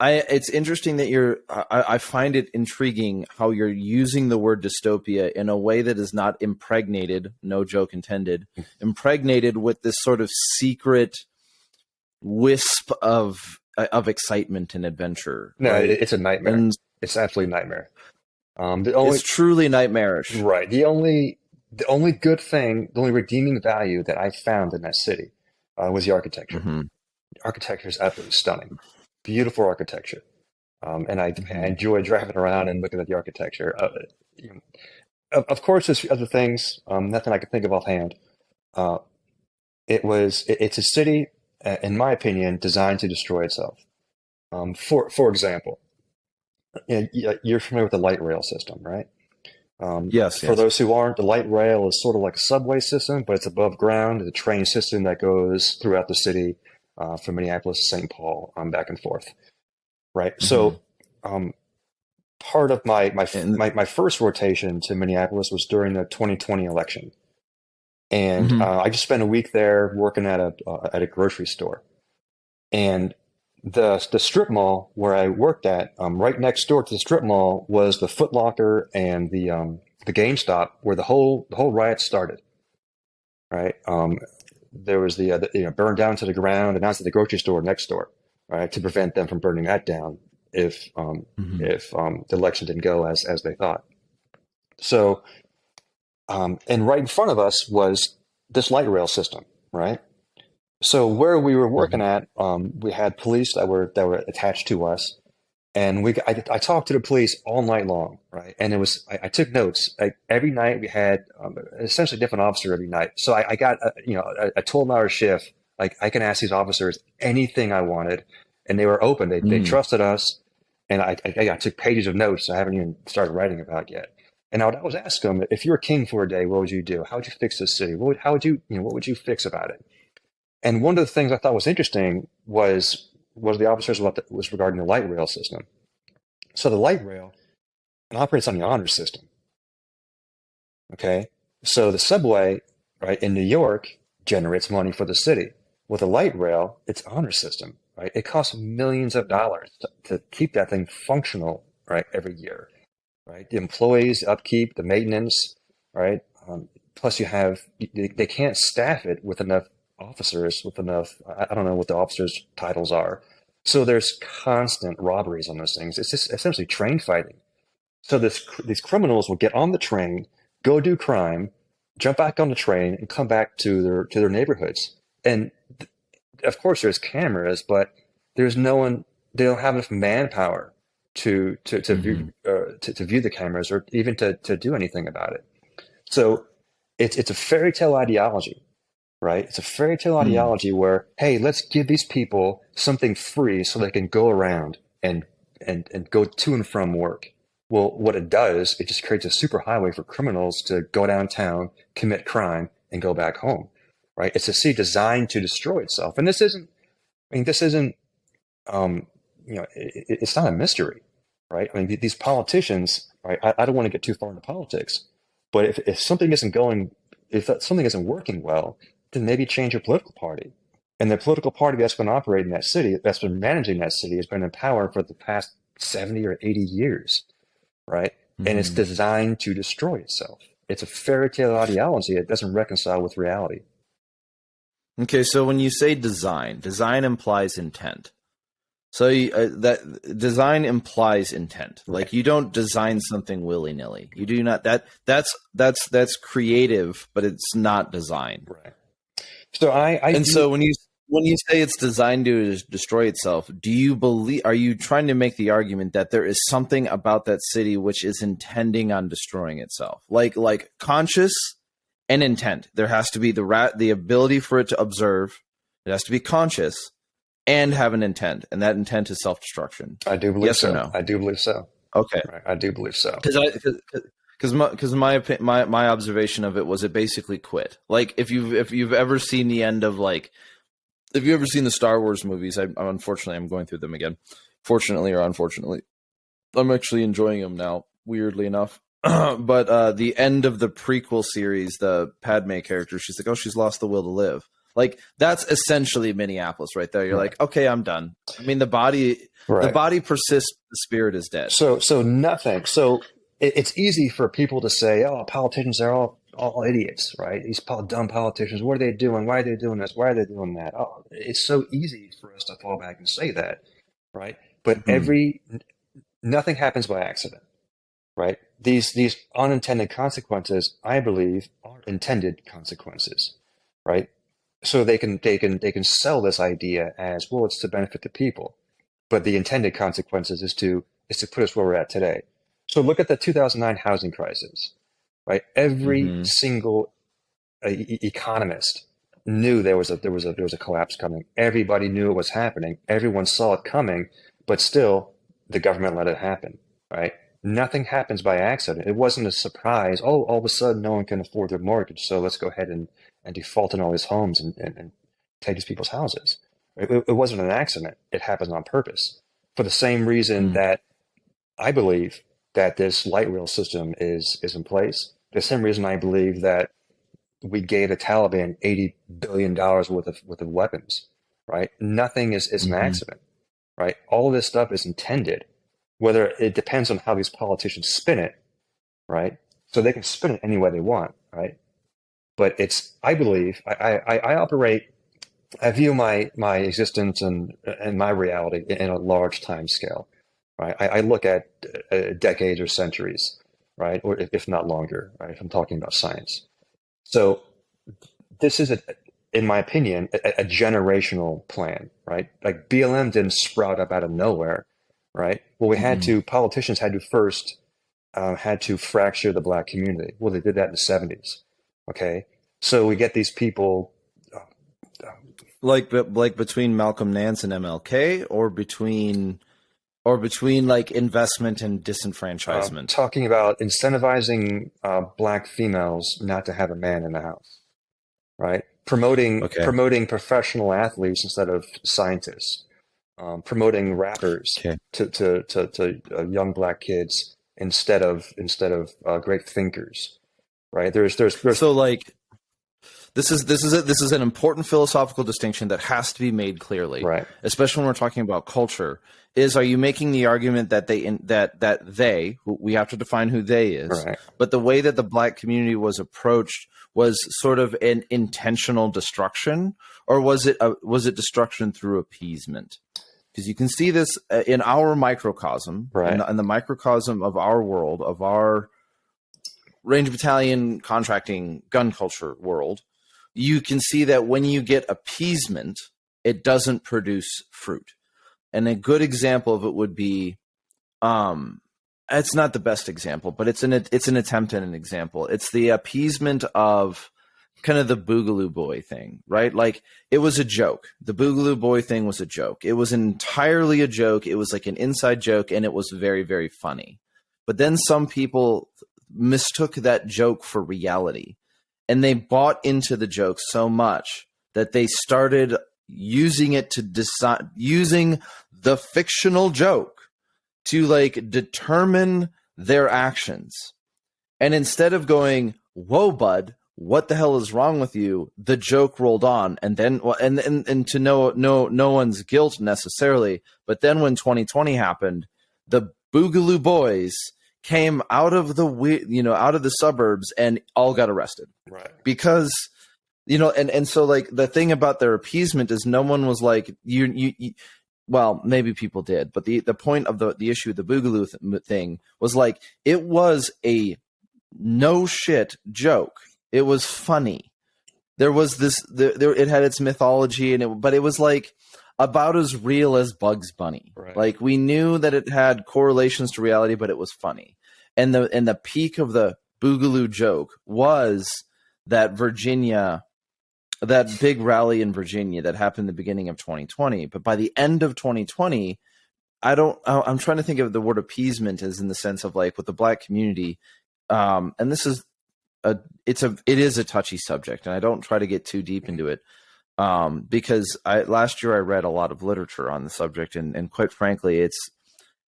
it's interesting that I find it intriguing how you're using the word dystopia in a way that is not impregnated, no joke intended, impregnated with this sort of secret wisp of excitement and adventure. No, right? It's a nightmare. And it's absolutely a nightmare. It's truly nightmarish. Right. The only good thing, the only redeeming value that I found in that city was the architecture. The architecture is absolutely stunning. Beautiful architecture. And I enjoy driving around and looking at the architecture. Of course, there's other things, nothing I can think of offhand. It's a city, in my opinion, designed to destroy itself. For example, you're familiar with the light rail system, right? Yes. For those who aren't, the light rail is sort of like a subway system, but it's above ground. It's a train system that goes throughout the city, from Minneapolis to St. Paul, back and forth, right? So part of And my first rotation to Minneapolis was during the 2020 election, and mhm, I just spent a week there working at a grocery store. And the strip mall where I worked at, right next door to the strip mall was the Foot Locker and the GameStop where the whole riot started. Right, there was burned down to the ground, and that's at the grocery store next door. Right, to prevent them from burning that down if mhm, the election didn't go as they thought. So, and right in front of us was this light rail system. Right. So where we were working mhm, at, we had police that were attached to us, and I talked to the police all night long, right? And I took notes. Every night we had essentially a different officer every night. So I got a 12-hour shift. Like I can ask these officers anything I wanted, and they were open. They mm, trusted us, and I took pages of notes I haven't even started writing about yet. And I would always ask them, if you were king for a day, what would you do? How would you fix this city? What would you fix about it? And one of the things I thought was interesting was the officers was regarding the light rail system. So the light rail operates on the honor system. Okay, so the subway, right, in New York generates money for the city. With the light rail, it's honor system, right? It costs millions of dollars to keep that thing functional, right, every year, right? The employees, upkeep, the maintenance, right? Plus, they can't staff it with enough officers, with enough. I don't know what the officers' titles are. So there's constant robberies on those things. It's just essentially train fighting. So these criminals will get on the train, go do crime, jump back on the train, and come back to their neighborhoods. And of course, there's cameras, but there's no one. They don't have enough manpower to view mhm, to view the cameras or even to do anything about it. So it's a fairy tale ideology, right? It's a fairy tale mm. ideology where, hey, let's give these people something free so they can go around and go to and from work. Well, what it does, it just creates a super highway for criminals to go downtown, commit crime, and go back home, right? It's a city designed to destroy itself. And this isn't, um, it's not a mystery, right? I mean, these politicians, right? I don't want to get too far into politics, but if something isn't something isn't working well, then maybe change your political party. And the political party that's been operating that city, that's been managing that city, has been in power for the past 70 or 80 years, right? And it's Mhm. designed to destroy itself. It's a fairy tale ideology. It doesn't reconcile with reality. Okay, so when you say design, design implies intent. So that design implies intent. Right. Like you don't design something willy nilly. You do not. That's creative, but it's not design. Right. So I And view, so when you say it's designed to destroy itself, do you believe? Are you trying to make the argument that there is something about that city which is intending on destroying itself, like conscious and intent? There has to be the ability for it to observe. It has to be conscious and have an intent, and that intent is self destruction. I do believe Yes or so. no? I do believe so. Okay, Right. I do believe so. because my observation of it was it basically quit. Like if you've ever seen the end of like if you ever seen the Star Wars movies, unfortunately I'm going through them again. Fortunately or unfortunately, I'm actually enjoying them now. Weirdly enough, but the end of the prequel series, the Padme character, she's like, oh, she's lost the will to live. Like that's essentially Minneapolis right there. You're Right. like, okay, I'm done. I mean, the Right. body persists, the spirit is dead. So nothing. So it's easy for people to say, "Oh, politicians are all idiots, right? These dumb politicians. What are they doing? Why are they doing this? Why are they doing that?" Oh, it's so easy for us to fall back and say that, right? But Mhm. nothing happens by accident, right? These unintended consequences, I believe, are intended consequences, right? So they can sell this idea as, well, it's to benefit the people, but the intended consequences is to put us where we're at today. So look at the 2009 housing crisis, right? Every Mhm. single economist knew there was a collapse coming. Everybody knew it was happening. Everyone saw it coming, but still the government let it happen, right? Nothing happens by accident. It wasn't a surprise. Oh, all of a sudden no one can afford their mortgage, so let's go ahead and default on all these homes and take these people's houses. It wasn't an accident. It happens on purpose for the same reason Mm. that I believe that this light rail system is in place. The same reason I believe that we gave the Taliban $80 billion worth of weapons, right? Nothing is an accident, right? All of this stuff is intended, whether it depends on how these politicians spin it, right? So they can spin it any way they want, right? But I believe, I operate, I view my existence and my reality in a large time scale, right? I look at decades or centuries, right? Or if not longer, right? If I'm talking about science. So this is, in my opinion, a generational plan, right? Like BLM didn't sprout up out of nowhere, right? Well, politicians had to first had to fracture the Black community. Well, they did that in the 70s. Okay, so we get these people like between Malcolm Nance and MLK, or between like investment and disenfranchisement. Talking about incentivizing Black females not to have a man in the house, right? Promoting professional athletes instead of scientists. Promoting rappers to young Black kids instead of great thinkers, right? There's so like this is an important philosophical distinction that has to be made clearly, right? Especially when we're talking about culture. Are you making the argument that they we have to define who they is, right? But the way that the Black community was approached was sort of an intentional destruction, or was it destruction through appeasement? Because you can see this in our microcosm, right? In the microcosm of our world, of our Ranger Battalion contracting gun culture world. You can see that when you get appeasement, it doesn't produce fruit. And a good example of it would be, it's not the best example, but it's an attempt at an example. It's the appeasement of kind of the Boogaloo Boy thing, right? Like, it was a joke. The Boogaloo Boy thing was a joke. It was entirely a joke. It was like an inside joke, and it was very, very funny. But then some people mistook that joke for reality, and they bought into the joke so much that they started using it to decide, using the fictional joke to like determine their actions. And instead of going, "Whoa, bud, what the hell is wrong with you?" the joke rolled on, and then and to no one's guilt necessarily, but then when 2020 happened, the Boogaloo Boys came out of the suburbs and all got arrested, right? Because and so like the thing about their appeasement is no one was like you well, maybe people did, but the point of the issue of the Boogaloo thing was like, it was a no shit joke. It was funny. There was it had its mythology, but it was like about as real as Bugs Bunny. Right. Like, we knew that it had correlations to reality, but it was funny. And the peak of the Boogaloo joke was that big rally in Virginia that happened in the beginning of 2020. But by the end of 2020, I'm trying to think of the word appeasement as in the sense of like with the Black community. And this is it is a touchy subject, and I don't try to get too deep into it. Because last year I read a lot of literature on the subject, and quite frankly,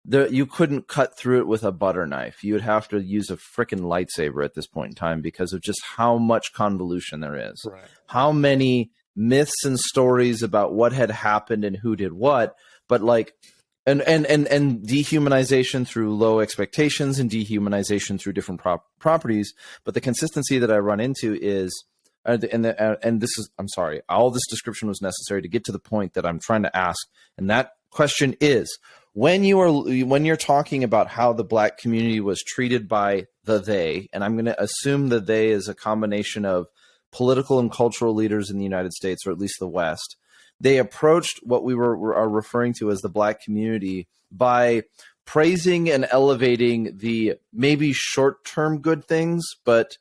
you couldn't cut through it with a butter knife. You would have to use a frickin' lightsaber at this point in time because of just how much convolution there is. Right. How many myths and stories about what had happened and who did what, but like, and dehumanization through low expectations and dehumanization through different properties. But the consistency that I run into is, and this is, I'm sorry, all this description was necessary to get to the point that I'm trying to ask. And that question is, when you're talking about how the Black community was treated by they, and I'm going to assume the they is a combination of political and cultural leaders in the United States, or at least the West, they approached what we are referring to as the Black community by praising and elevating the maybe short-term good things, but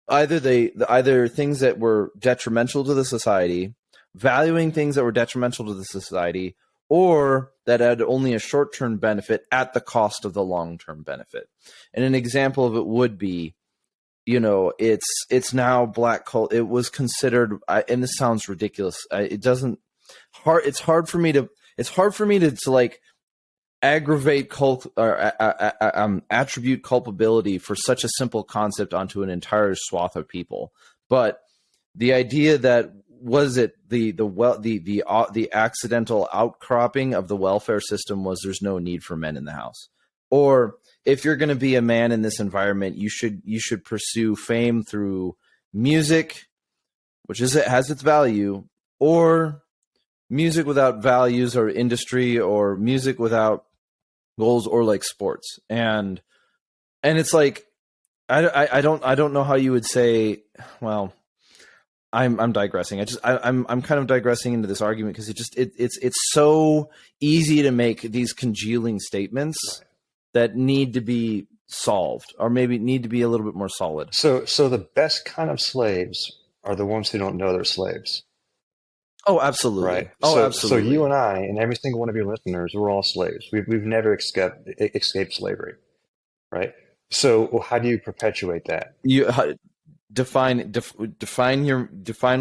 either things that were detrimental to the society, valuing things that were detrimental to the society, or that had only a short-term benefit at the cost of the long-term benefit. And an example of it would be, it's now Black cult. It was considered, and this sounds ridiculous. It's hard for me to like aggravate attribute culpability for such a simple concept onto an entire swath of people. But the idea that was it the accidental outcropping of the welfare system was there's no need for men in the house, or if you're going to be a man in this environment, you should pursue fame through music, which has its value, or music without values, or industry, or music without goals, or like sports. And it's like I don't know how you would say, well, I'm digressing. I'm kind of digressing into this argument because it's so easy to make these congealing statements that need to be solved, or maybe need to be a little bit more solid. So the best kind of slaves are the ones who don't know they're slaves. Oh, absolutely. Right. Oh, so, absolutely. So you and I, and every single one of your listeners, we're all slaves. We've never escaped slavery, right? So how do you perpetuate that? You define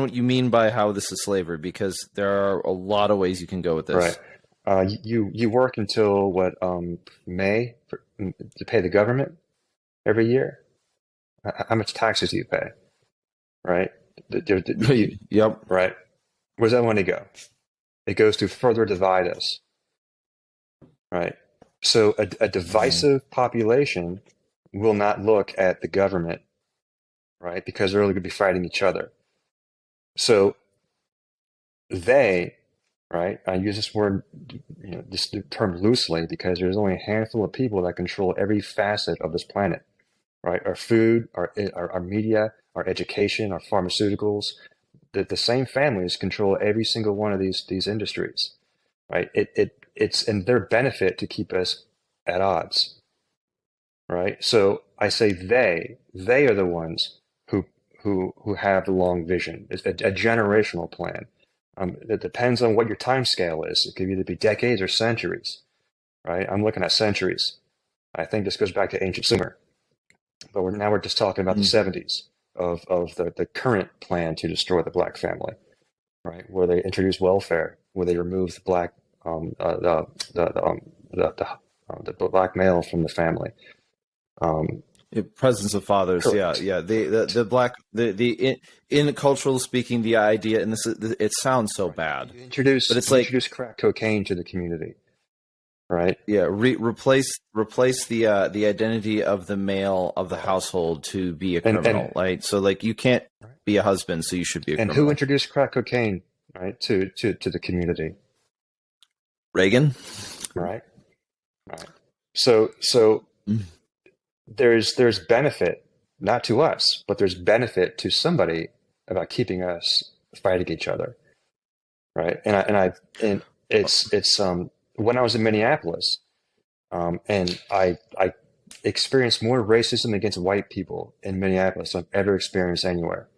what you mean by how this is slavery, because there are a lot of ways you can go with this. Right. You work until what, May to pay the government every year? How much taxes do you pay? Right. Yep. Right. Where's that money go? It goes to further divide us. Right. So a divisive population will not look at the government, right? Because they're only going to be fighting each other. So they, right? I use this word, this term loosely because there's only a handful of people that control every facet of this planet, right? Our food, our media, our education, our pharmaceuticals. The same families control every single one of these industries, right? It's in their benefit to keep us at odds, right? So I say they are the ones who have the long vision. It's a generational plan. It depends on what your time scale is. It could either be decades or centuries, right? I'm looking at centuries. I think this goes back to ancient Sumer, but we're just talking about the 70s of the current plan to destroy the black family, right? Where they introduce welfare, where they remove the black the black male from the family. Presence of fathers. Correct. Yeah. The black, in cultural speaking, the idea, and it sounds so bad, but it's like introduce crack cocaine to the community, right? Yeah, replace the identity of the male of the household to be a criminal, right? So like you can't be a husband, so you should be a criminal. And who introduced crack cocaine, right, to the community? Reagan. Right. So there's benefit, not to us, but there's benefit to somebody about keeping us fighting each other, right? And it's when I was in Minneapolis, and I experienced more racism against white people in Minneapolis than I've ever experienced anywhere,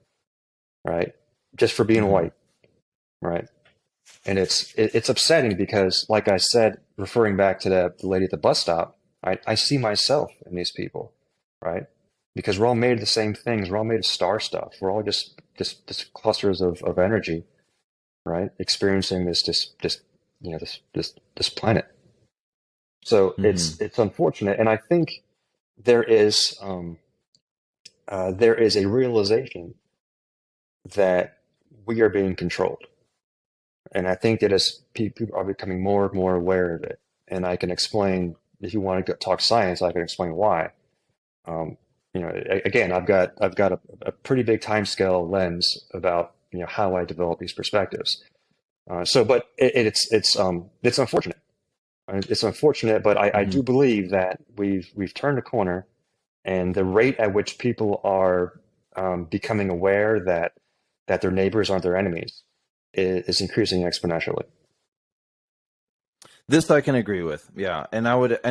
right? Just for being white, right? And it's upsetting because, like I said, referring back to the lady at the bus stop, I see myself in these people, right? Because we're all made of the same things. We're all made of star stuff. We're all just clusters of energy, right? Experiencing this planet. So it's unfortunate, and I think there is a realization that we are being controlled, and I think that as people are becoming more and more aware of it, and I can explain. If you want to talk science, I can explain why. Again, I've got a pretty big timescale lens about how I develop these perspectives. But it's unfortunate. It's unfortunate, but I do believe that we've turned a corner, and the rate at which people are becoming aware that their neighbors aren't their enemies is increasing exponentially. This I can agree with, yeah. And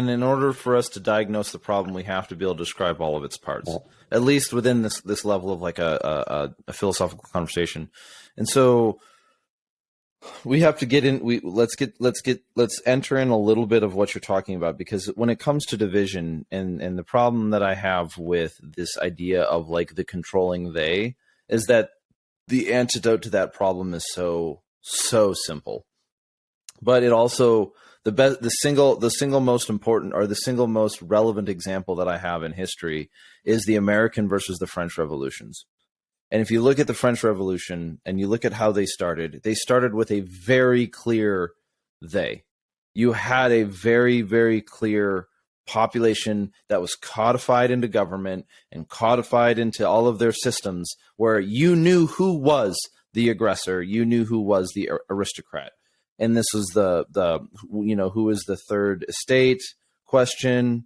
in order for us to diagnose the problem, we have to be able to describe all of its parts, at least within this level of like a philosophical conversation. And so we have to get in. Let's enter in a little bit of what you're talking about, because when it comes to division and the problem that I have with this idea of like the controlling they is that the antidote to that problem is so simple. But it also, the single most important, or the single most relevant example that I have in history is the American versus the French revolutions. And if you look at the French Revolution and you look at how they started with a very clear they. You had a very, very clear population that was codified into government and codified into all of their systems, where you knew who was the aggressor, you knew who was the aristocrat. And this was the who is the third estate question.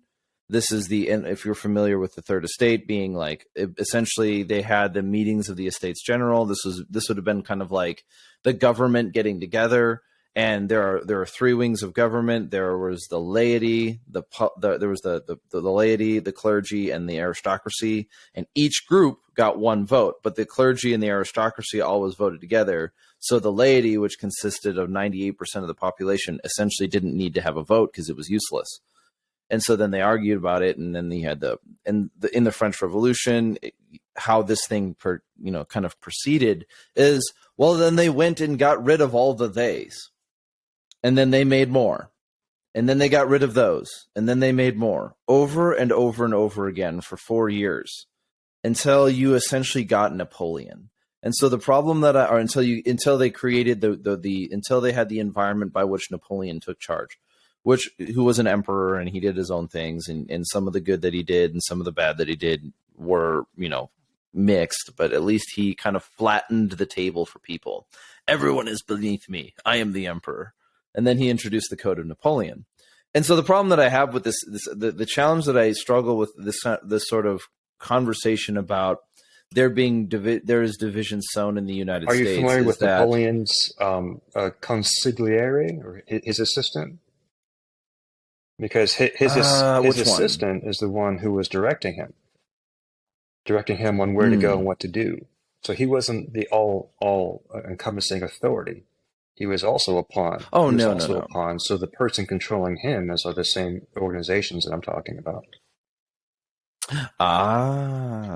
This is if you're familiar with the third estate being like, essentially they had the meetings of the Estates General. This would have been kind of like the government getting together. And there are three wings of government. There was the laity, the laity, the clergy, and the aristocracy. And each group got one vote, but the clergy and the aristocracy always voted together. So the laity, which consisted of 98% of the population, essentially didn't need to have a vote because it was useless. And so then they argued about it, and then they had in the French Revolution, how this thing kind of proceeded is, well, then they went and got rid of all the theys. And then they made more. And then they got rid of those. And then they made more. Over and over and over again for 4 years. Until you essentially got Napoleon. And so the problem until they created until they had the environment by which Napoleon took charge. Who was an emperor, and he did his own things. And some of the good that he did and some of the bad that he did were, mixed. But at least he kind of flattened the table for people. Everyone is beneath me. I am the emperor. And then he introduced the Code of Napoleon. And so the problem that I have with the challenge that I struggle with this sort of conversation about there is division sown in the United States. Are you familiar with Napoleon's consigliere, or his assistant? Because his assistant is the one who was directing him on where to go and what to do. So he wasn't the all encompassing authority. He was also a pawn. Oh, no. A pawn. So the person controlling him are the same organizations that I'm talking about.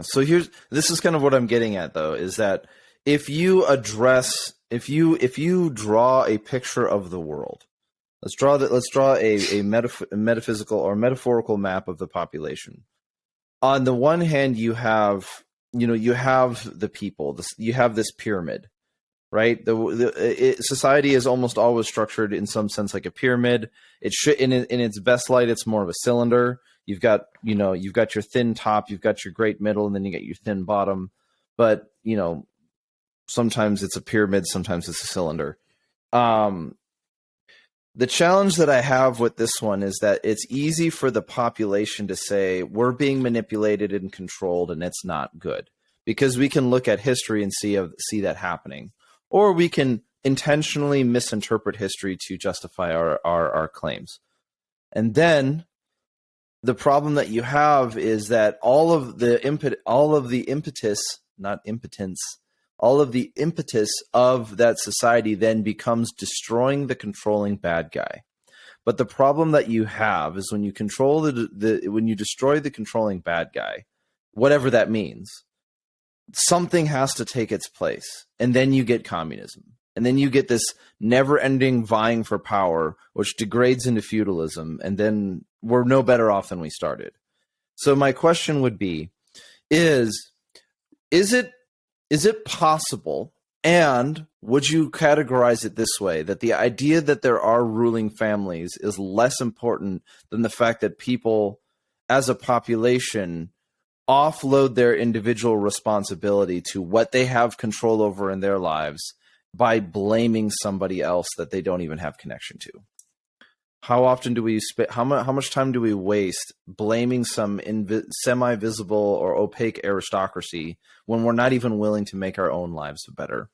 So this is kind of what I'm getting at, though, is that if you draw a picture of the world, let's draw a metaphysical or metaphorical map of the population. On the one hand, you have the people. You have this pyramid. Right, society is almost always structured in some sense like a pyramid. It should, in its best light, it's more of a cylinder. You've got your thin top, you've got your great middle, and then you get your thin bottom. But sometimes it's a pyramid, sometimes it's a cylinder. The challenge that I have with this one is that it's easy for the population to say we're being manipulated and controlled, and it's not good, because we can look at history and see that happening. Or we can intentionally misinterpret history to justify our claims. And then the problem that you have is that all of the impetus of that society then becomes destroying the controlling bad guy. But the problem that you have is when you control when you destroy the controlling bad guy, whatever that means, something has to take its place. And then you get communism. And then you get this never-ending vying for power, which degrades into feudalism. And then we're no better off than we started. So my question would be, is it possible, and would you categorize it this way, that the idea that there are ruling families is less important than the fact that people as a population offload their individual responsibility to what they have control over in their lives by blaming somebody else that they don't even have connection to? How often do we how much time do we waste blaming some semi-visible or opaque aristocracy when we're not even willing to make our own lives better?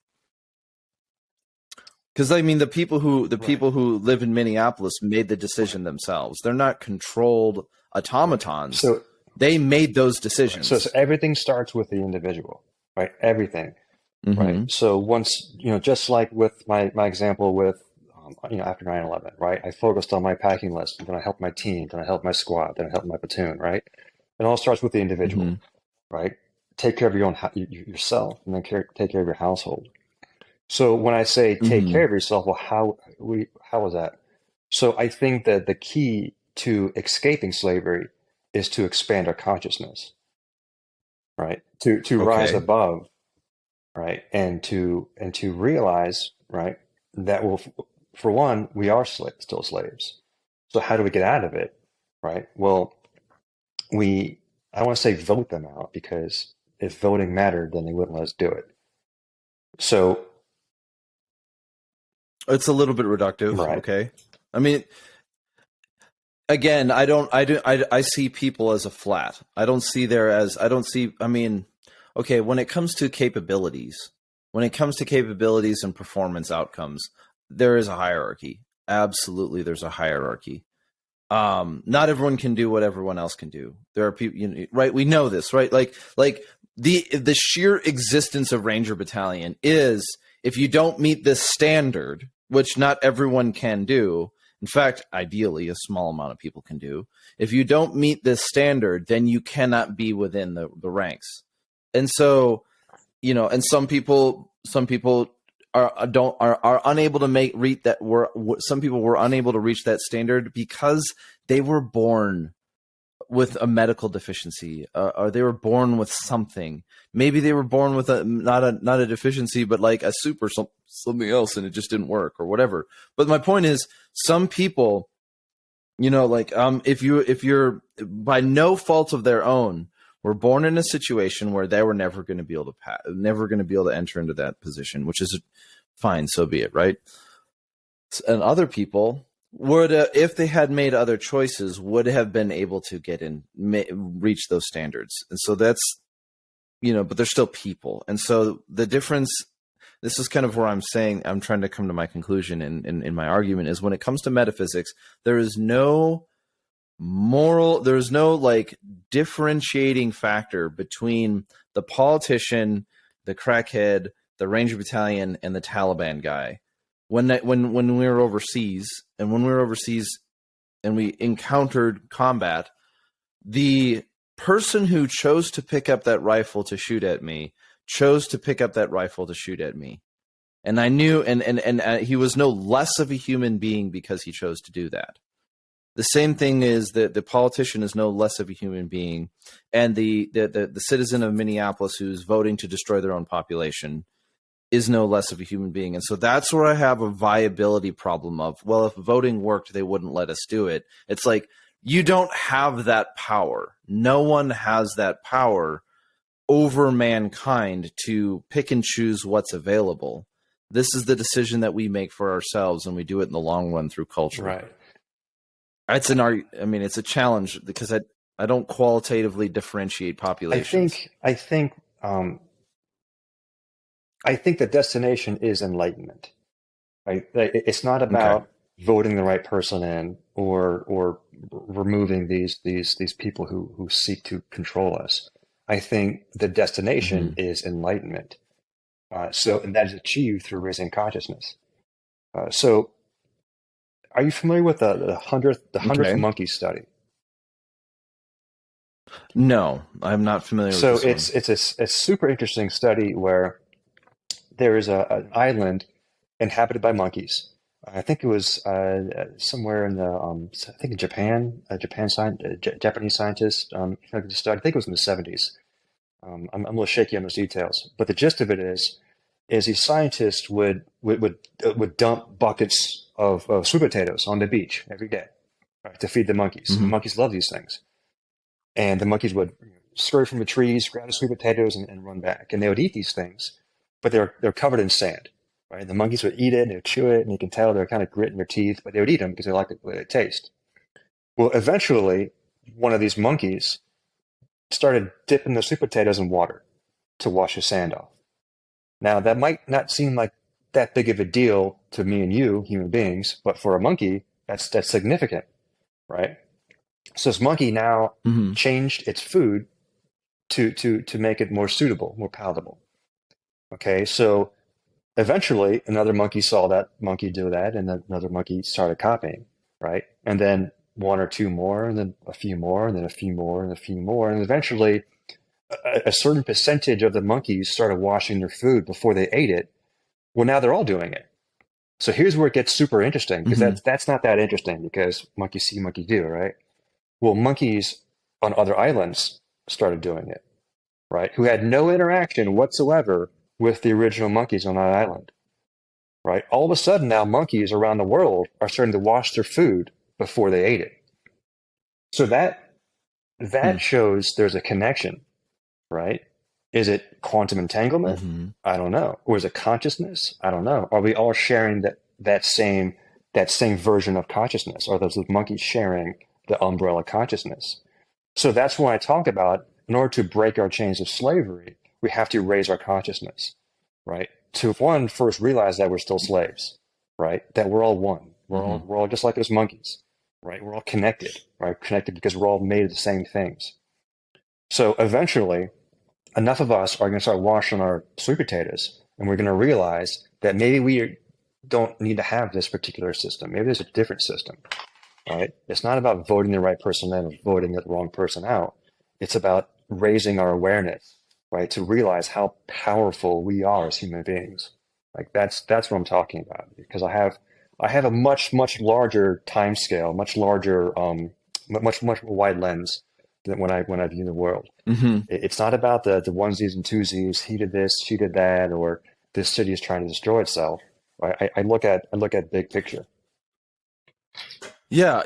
Because I mean, the people who live in Minneapolis made the decision themselves. They're not controlled automatons. So they made those decisions. So everything starts with the individual, right? Everything, right? So once, just like with my example with, after 9/11, right? I focused on my packing list, then I helped my team, then I helped my squad, then I helped my platoon, right? It all starts with the individual, right? Take care of your own yourself, and then take care of your household. So when I say take care of yourself, well, how is that? So I think that the key to escaping slavery is to expand our consciousness, right? To rise Okay. above, right? And to realize, right, that well, for one, we are still slaves. So how do we get out of it, right? Well, I don't want to say vote them out because if voting mattered, then they wouldn't let us do it. So, It's a little bit reductive. right, Okay. I mean, again, I see people as a flat. I mean, okay, when it comes to capabilities, and performance outcomes, there is a hierarchy. Absolutely, there's a hierarchy. Not everyone can do what everyone else can do. There are people, right? We know this, right? Like the sheer existence of Ranger Battalion is, if you don't meet this standard, which not everyone can do. In fact, ideally, a small amount of people can do. If you don't meet this standard, then you cannot be within the ranks. And so, and some people are unable to reach that. Some people were unable to reach that standard because they were born with a medical deficiency, or they were born with something. Maybe they were born with not a deficiency, but like a something else, and it just didn't work or whatever. But my point is, some people, like if you're by no fault of their own, were born in a situation where they were never going to be able to enter into that position, which is fine, so be it, right? And other people would, if they had made other choices, would have been able to get in, reach those standards. And so that's, but they're still people. And so the difference, this is kind of where I'm trying to come to my conclusion in my argument, is when it comes to metaphysics, there is no like differentiating factor between the politician, the crackhead, the Ranger Battalion, and the Taliban guy. When we were overseas, and we encountered combat, the person who chose to pick up that rifle to shoot at me chose to pick up that rifle to shoot at me. And I knew, and he was no less of a human being because he chose to do that. The same thing is that the politician is no less of a human being, and the citizen of Minneapolis who's voting to destroy their own population is no less of a human being. And so that's where I have a viability problem of, well, if voting worked, they wouldn't let us do it. It's like, you don't have that power. No one has that power over mankind to pick and choose what's available. This is the decision that we make for ourselves, and we do it in the long run through culture. right. It's it's a challenge because I don't qualitatively differentiate populations. I think the destination is enlightenment. Right? It's not about voting the right person in or removing these people who seek to control us. I think the destination is enlightenment. And that is achieved through raising consciousness. So, are you familiar with the hundredth monkey study? No, I'm not familiar with this one. So it's a super interesting study where there is an island inhabited by monkeys. I think it was somewhere in I think in Japan, Japanese scientist conducted the study. I think it was in the 70s. I'm a little shaky on those details, but the gist of it is these scientists would dump buckets of sweet potatoes on the beach every day, right, to feed the monkeys. The monkeys love these things, and the monkeys would scurry from the trees, grab the sweet potatoes, and run back, and they would eat these things, but they're covered in sand. Right? The monkeys would eat it, and they would chew it, and you can tell they're kind of gritting their teeth, but they would eat them because they liked the way they taste. Well, eventually, one of these monkeys started dipping the sweet potatoes in water to wash the sand off. Now, that might not seem like that big of a deal to me and you, human beings, but for a monkey, that's significant, right? So this monkey now changed its food to make it more suitable, more palatable. Okay, so eventually, another monkey saw that monkey do that, and then another monkey started copying, right? And then one or two more, and then a few more, and then a few more, and a few more. And eventually, a certain percentage of the monkeys started washing their food before they ate it. Well, now they're all doing it. So here's where it gets super interesting, because Mm-hmm. that's not that interesting, because monkey see, monkey do, right? Well, monkeys on other islands started doing it, right? Who had no interaction whatsoever with the original monkeys on that island, right? All of a sudden now monkeys around the world are starting to wash their food before they ate it. So that shows there's a connection, right? Is it quantum entanglement? Mm-hmm. I don't know. Or is it consciousness? I don't know. Are we all sharing that same version of consciousness? Are those monkeys sharing the umbrella consciousness? So that's why I talk about, in order to break our chains of slavery, we have to raise our consciousness, right? To one, first realize that we're still slaves, right? That we're all one. Mm-hmm. We're all just like those monkeys, right? We're all connected, right? Connected because we're all made of the same things. So eventually, enough of us are going to start washing our sweet potatoes, and we're going to realize that maybe we don't need to have this particular system. Maybe there's a different system, right? It's not about voting the right person in or voting the wrong person out. It's about raising our awareness, right? To realize how powerful we are as human beings. Like that's what I'm talking about, because I have a much larger time scale, much larger, much more wide lens than when I view the world. Mm-hmm. It's not about the onesies and twosies. He did this, she did that, or this city is trying to destroy itself. I look at big picture. Yeah,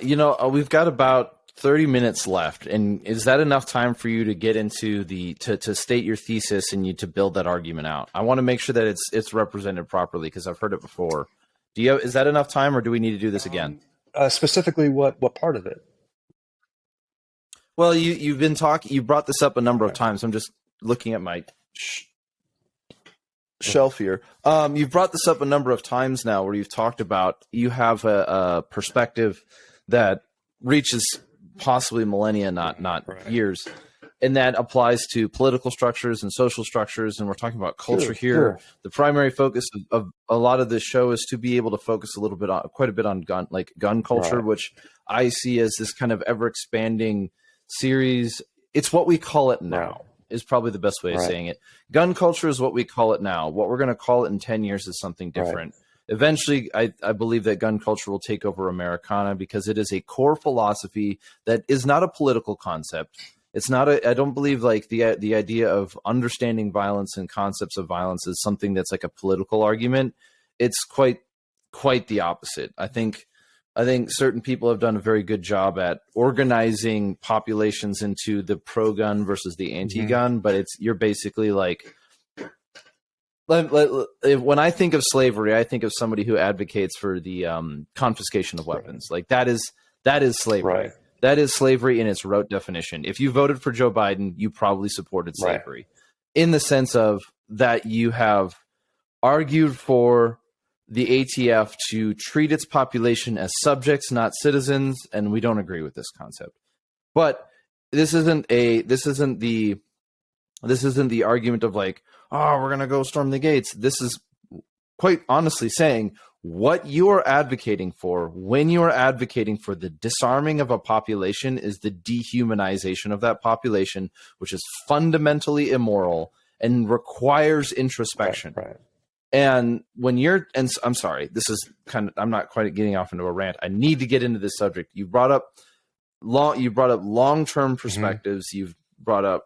we've got about 30 minutes left, and is that enough time for you to get into to state your thesis and you to build that argument out? I want to make sure that it's represented properly, because I've heard it before. Is that enough time, or do we need to do this again? Specifically, what part of it? Well, you've been talking. You brought this up a number of times. I'm just looking at my shelf here. You've brought this up a number of times now, where you've talked about you have a perspective that reaches possibly millennia, not Right. years, and that applies to political structures and social structures. And we're talking about culture here. Sure. The primary focus of a lot of this show is to be able to focus quite a bit on gun culture, Right. which I see as this kind of ever expanding series. It's what we call it now. Right. Is probably the best way of Right. saying it. Gun culture is what we call it now. What we're going to call it in 10 years is something different. Right. Eventually, I believe that gun culture will take over Americana, because it is a core philosophy that is not a political concept. It's not I don't believe like the idea of understanding violence and concepts of violence is something that's like a political argument. It's quite the opposite. I think certain people have done a very good job at organizing populations into the pro-gun versus the anti-gun, but you're basically like, when I think of slavery, I think of somebody who advocates for the confiscation of weapons. Like that is slavery. Right. That is slavery in its rote definition. If you voted for Joe Biden, you probably supported slavery, in the sense of that you have argued for the ATF to treat its population as subjects, not citizens, and we don't agree with this concept. But this isn't the argument of like, oh, we're gonna go storm the gates. This is quite honestly saying what you are advocating for when you are advocating for the disarming of a population is the dehumanization of that population, which is fundamentally immoral and requires introspection. Right. And I'm sorry, this is I'm not quite getting off into a rant. I need to get into this subject. You brought up long-term perspectives. You've brought up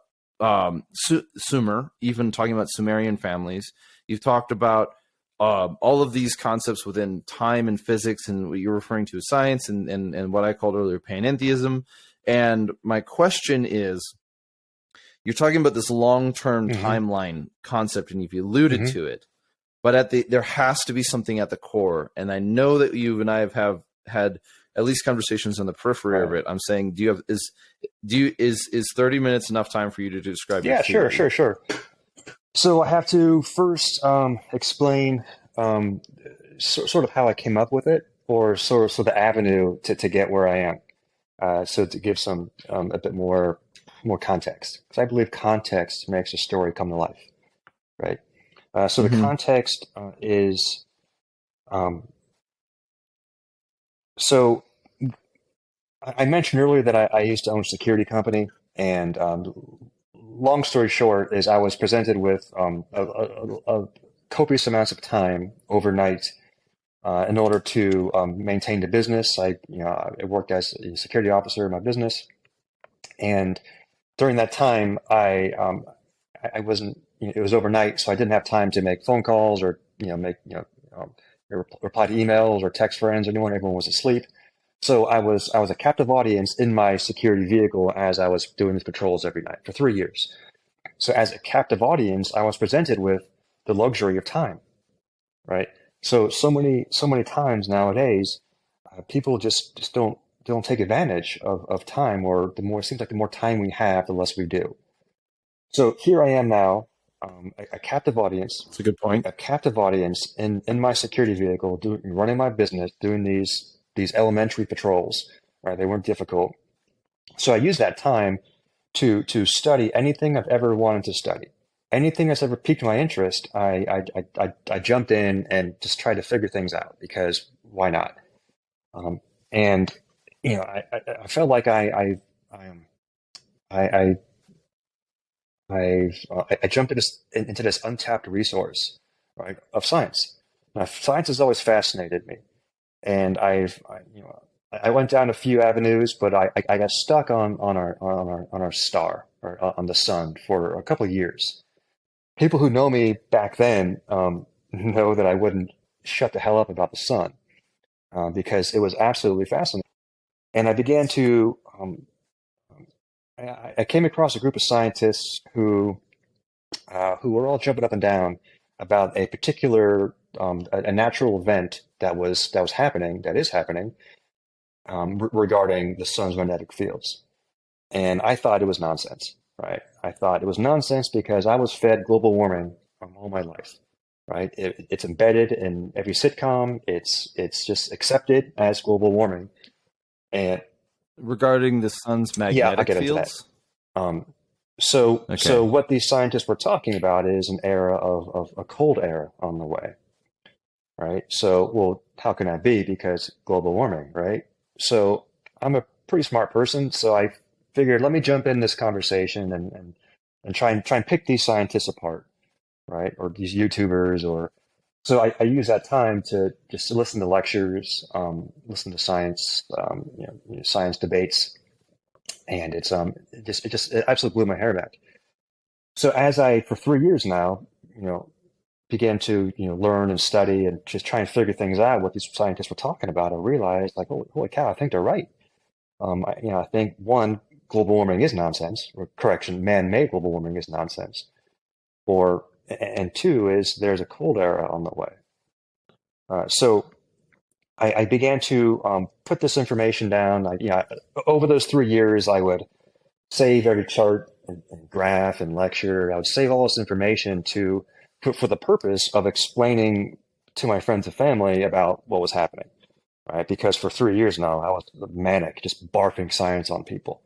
Sumer, even talking about Sumerian families. You've talked about all of these concepts within time and physics, and what you're referring to as science, and what I called earlier panentheism. And my question is, you're talking about this long-term timeline concept, and you've alluded to it. But there has to be something at the core, and I know that you and I have had at least conversations on the periphery of it. I'm saying, is 30 minutes enough time for you to describe? Yeah, your theory? sure. So I have to first explain sort of how I came up with it, or sort of the avenue to get where I am. So to give some a bit more context, because I believe context makes a story come to life, right? So the context is, so I mentioned earlier that I used to own a security company, and long story short is I was presented with a copious amounts of time overnight in order to maintain the business. I worked as a security officer in my business, and during that time, I wasn't. It was overnight, so I didn't have time to make phone calls or reply to emails or text friends or anyone. Everyone was asleep. So I was a captive audience in my security vehicle as I was doing these patrols every night for 3 years. So as a captive audience, I was presented with the luxury of time, right? So many times nowadays, people just don't take advantage of time, or it seems like the more time we have, the less we do. So here I am now, a captive audience. That's a good point. A captive audience in my security vehicle, running my business, doing these elementary patrols, right? They weren't difficult. So I used that time to study anything I've ever wanted to study. Anything that's ever piqued my interest, I jumped in and just tried to figure things out, because why not? And I felt like I jumped into this untapped resource, right, of science. Now, science has always fascinated me, and I went down a few avenues, but I got stuck on our star, or on the sun, for a couple of years. People who know me back then know that I wouldn't shut the hell up about the sun, because it was absolutely fascinating. And I began to I came across a group of scientists who were all jumping up and down about a particular a natural event that is happening regarding the sun's magnetic fields. And I thought it was nonsense, right? I thought it was nonsense because I was fed global warming all my life, right? It's embedded in every sitcom. It's just accepted as global warming. And regarding the sun's magnetic I'll get into fields. that. So what these scientists were talking about is an era of a cold era on the way, right? So, well, how can that be? Because global warming, right? So I'm a pretty smart person, so I figured, let me jump in this conversation and try and pick these scientists apart, right? Or these YouTubers, or so I use that time to just listen to lectures, listen to science, science debates, and it absolutely blew my hair back. So as for 3 years now, began to learn and study and just try and figure things out, what these scientists were talking about, I realized, like, holy cow, I think they're right. I think, one, global warming is nonsense, or correction, man-made global warming is nonsense, and two is there's a cold era on the way. So I began to put this information down. Over those 3 years, I would save every chart and graph and lecture. I would save all this information for the purpose of explaining to my friends and family about what was happening, right? Because for 3 years now, I was manic, just barfing science on people.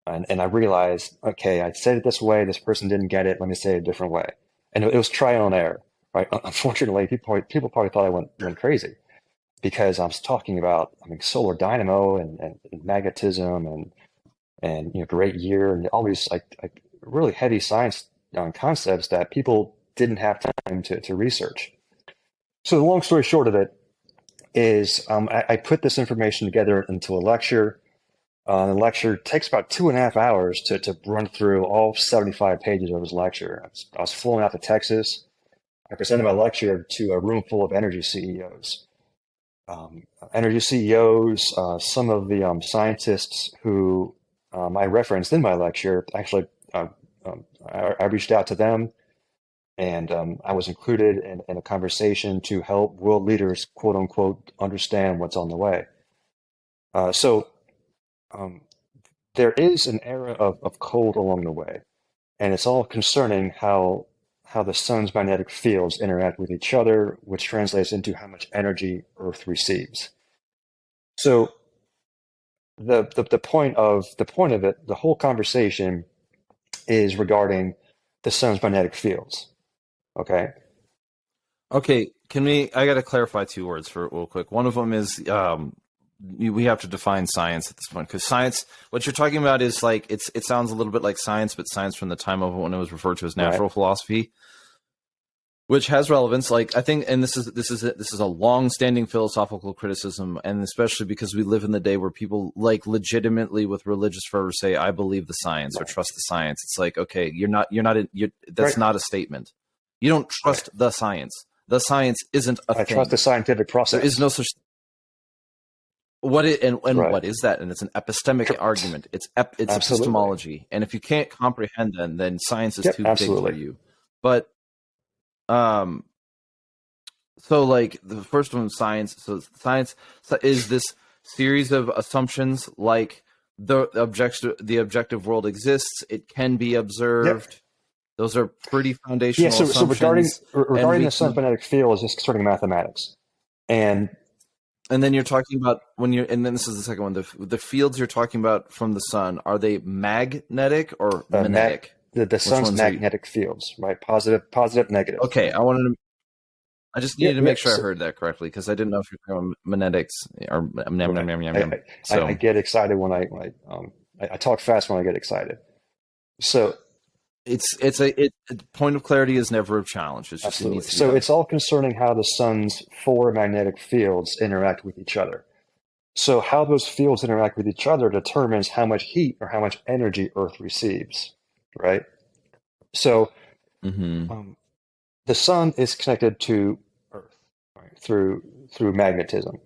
And I realized, okay, I said it this way, this person didn't get it, let me say it a different way. And it was trial and error, right? Unfortunately, people probably thought I went crazy, because I was talking about, solar dynamo and magnetism and great year, and all these like really heavy science concepts that people didn't have time to research. So the long story short of it is, I put this information together into a lecture. The lecture takes about 2.5 hours to run through all 75 pages of his lecture. I was flown out to Texas. I presented my lecture to a room full of energy CEOs. Some of the scientists who I referenced in my lecture, actually, I reached out to them, and I was included in a conversation to help world leaders, quote unquote, understand what's on the way. So there is an era of cold along the way, and it's all concerning how the sun's magnetic fields interact with each other, which translates into how much energy Earth receives. So the point of it, the whole conversation, is regarding the sun's magnetic fields. Okay. Okay. I got to clarify 2 words for real quick. One of them is we have to define science at this point, because science, what you're talking about is like, it sounds a little bit like science, but science from the time of when it was referred to as natural philosophy, which has relevance. Like I think, and this is a long-standing philosophical criticism, and especially because we live in the day where people like legitimately with religious fervor say, "I believe the science" or "trust the science." It's like, okay, that's not a statement. You don't trust the science. The science isn't a thing. I trust the scientific process. There is no such. What is that? And it's an epistemic argument. It's epistemology, and if you can't comprehend then science is too big for you. But so like the first one, science. So science is this series of assumptions, like the objective world exists. It can be observed. Yep. Those are pretty foundational assumptions. So regarding the sun's magnetic field is just sort of mathematics, and then you're talking about and then this is the second one. The fields you're talking about from the sun, are they magnetic or magnetic? The sun's magnetic fields, right? Positive, negative. Okay, I just needed to make sure I heard that correctly because I didn't know if you're talking about magnetics or. I get excited when I talk fast when I get excited. So it's a point of clarity is never a challenge. It's just it's all concerning how the sun's four magnetic fields interact with each other. So how those fields interact with each other determines how much heat or how much energy Earth receives, right? So the sun is connected to Earth, right, through magnetism,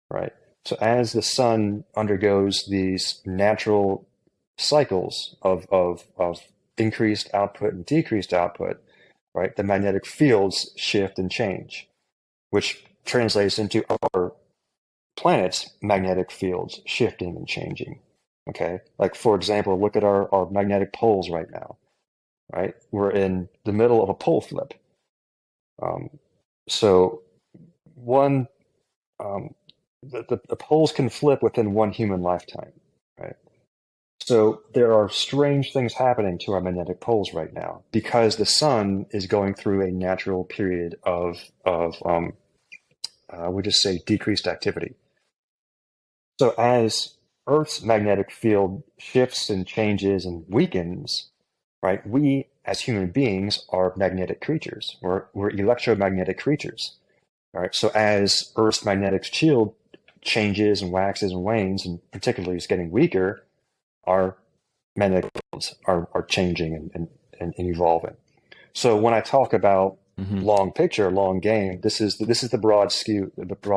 right? So as the sun undergoes these natural cycles of increased output and decreased output, right, the magnetic fields shift and change, which translates into our planet's magnetic fields shifting and changing. Okay, like for example, look at our magnetic poles right now, right? We're in the middle of a pole flip. So the poles can flip within one human lifetime, right? So there are strange things happening to our magnetic poles right now because the sun is going through a natural period of we just say decreased activity. So as Earth's magnetic field shifts and changes and weakens, right? We as human beings are magnetic creatures. We're electromagnetic creatures, right? So as Earth's magnetic shield changes and waxes and wanes, and particularly is getting weaker, our magnetic fields are changing and evolving. So when I talk about long picture, long game, this is the broad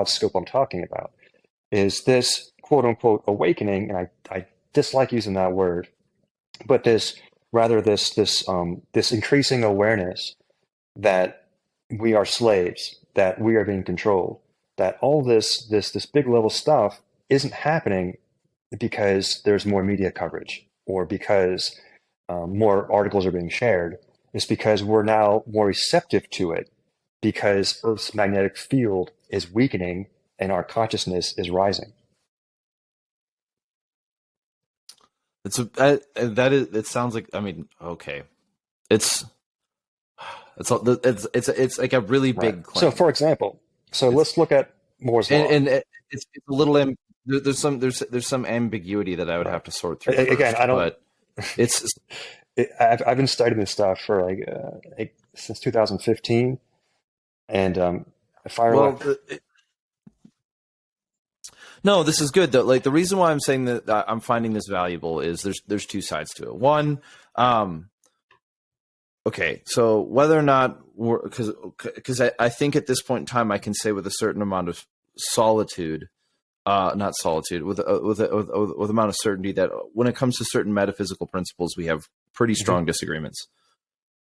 scope I'm talking about. Is this quote unquote awakening? And I dislike using that word, but this increasing awareness that we are slaves, that we are being controlled, that all this big level stuff isn't happening because there's more media coverage or because more articles are being shared. It's because we're now more receptive to it because Earth's magnetic field is weakening and our consciousness is rising. It sounds like, I mean, okay. It's like a really big claim. So for example, let's look at Moore's law. And it's a little, there's some ambiguity that I would have to sort through. Again, I don't, but it's, I've been studying this stuff for since 2015. And no, this is good though. Like the reason why I'm saying that I'm finding this valuable is there's two sides to it. One, okay, so whether or not because I think at this point in time I can say with a certain amount of solitude, not solitude, with amount of certainty that when it comes to certain metaphysical principles, we have pretty strong disagreements.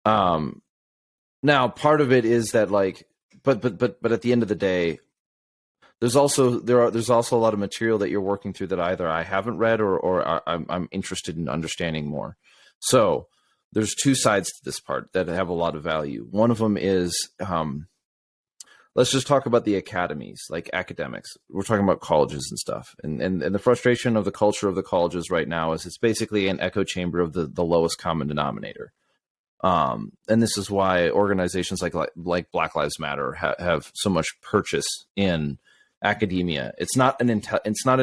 Now, part of it is that but at the end of the day, there's also a lot of material that you're working through that either I haven't read or I'm interested in understanding more. So there's two sides to this part that have a lot of value. One of them is, let's just talk about the academies, like academics. We're talking about colleges and stuff. And the frustration of the culture of the colleges right now is it's basically an echo chamber of the lowest common denominator. And this is why organizations like Black Lives Matter have so much purchase in academia. It's not an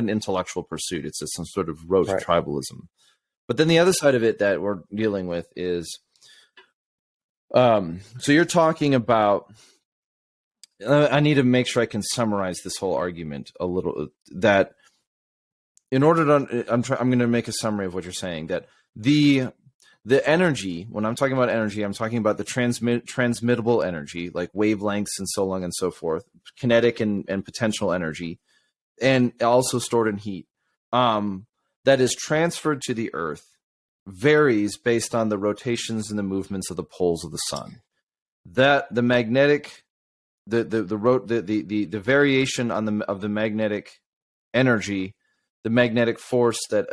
intellectual pursuit. It's some sort of rote tribalism. But then the other side of it that we're dealing with is So you're talking about. I need to make sure I can summarize this whole argument a little. That in order to, I'm going to make a summary of what you're saying. That the energy, when I'm talking about energy, I'm talking about the transmittable energy, like wavelengths and so on and so forth, kinetic and potential energy, and also stored in heat, that is transferred to the Earth, varies based on the rotations and the movements of the poles of the sun. That the magnetic, the variation of the magnetic energy, the magnetic force that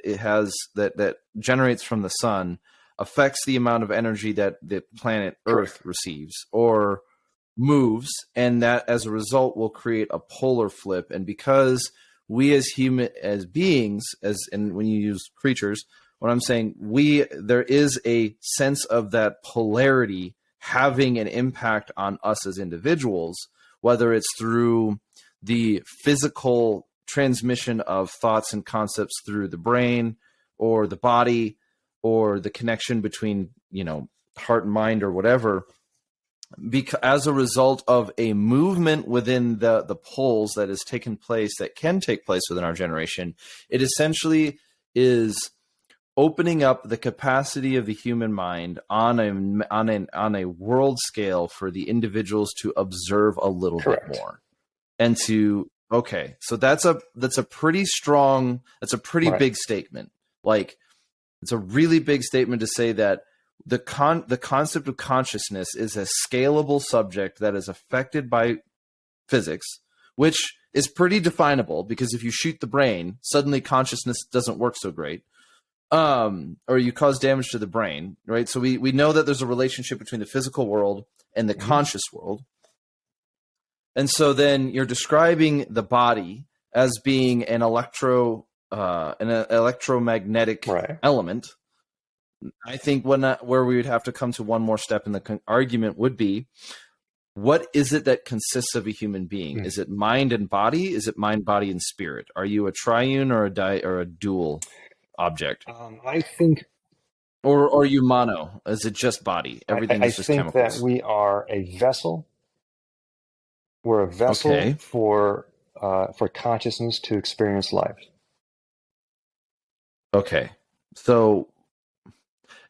it has that generates from the sun, affects the amount of energy that the planet Earth receives or moves, and that as a result will create a polar flip. And because we as beings, and when you use creatures, what I'm saying, there is a sense of that polarity having an impact on us as individuals, whether it's through the physical transmission of thoughts and concepts through the brain or the body, or the connection between, heart and mind or whatever. Because as a result of a movement within the poles that has taken place, that can take place within our generation, it essentially is opening up the capacity of the human mind on a world scale for the individuals to observe a little bit more, and to so that's a pretty strong, that's a pretty big statement. Like, it's a really big statement to say that the concept of consciousness is a scalable subject that is affected by physics, which is pretty definable, because if you shoot the brain, suddenly consciousness doesn't work so great. Or you cause damage to the brain, right? So we know that there's a relationship between the physical world and the conscious world. And so then you're describing the body as being an electromagnetic element. I think where we would have to come to one more step in the argument would be, what is it that consists of a human being? Is it mind and body? Is it mind, body, and spirit? Are you a triune or a dual object? I think, or are you mono? Is it just body? Everything is just chemicals. I think that we are a vessel. We're a vessel for consciousness to experience life. Okay, so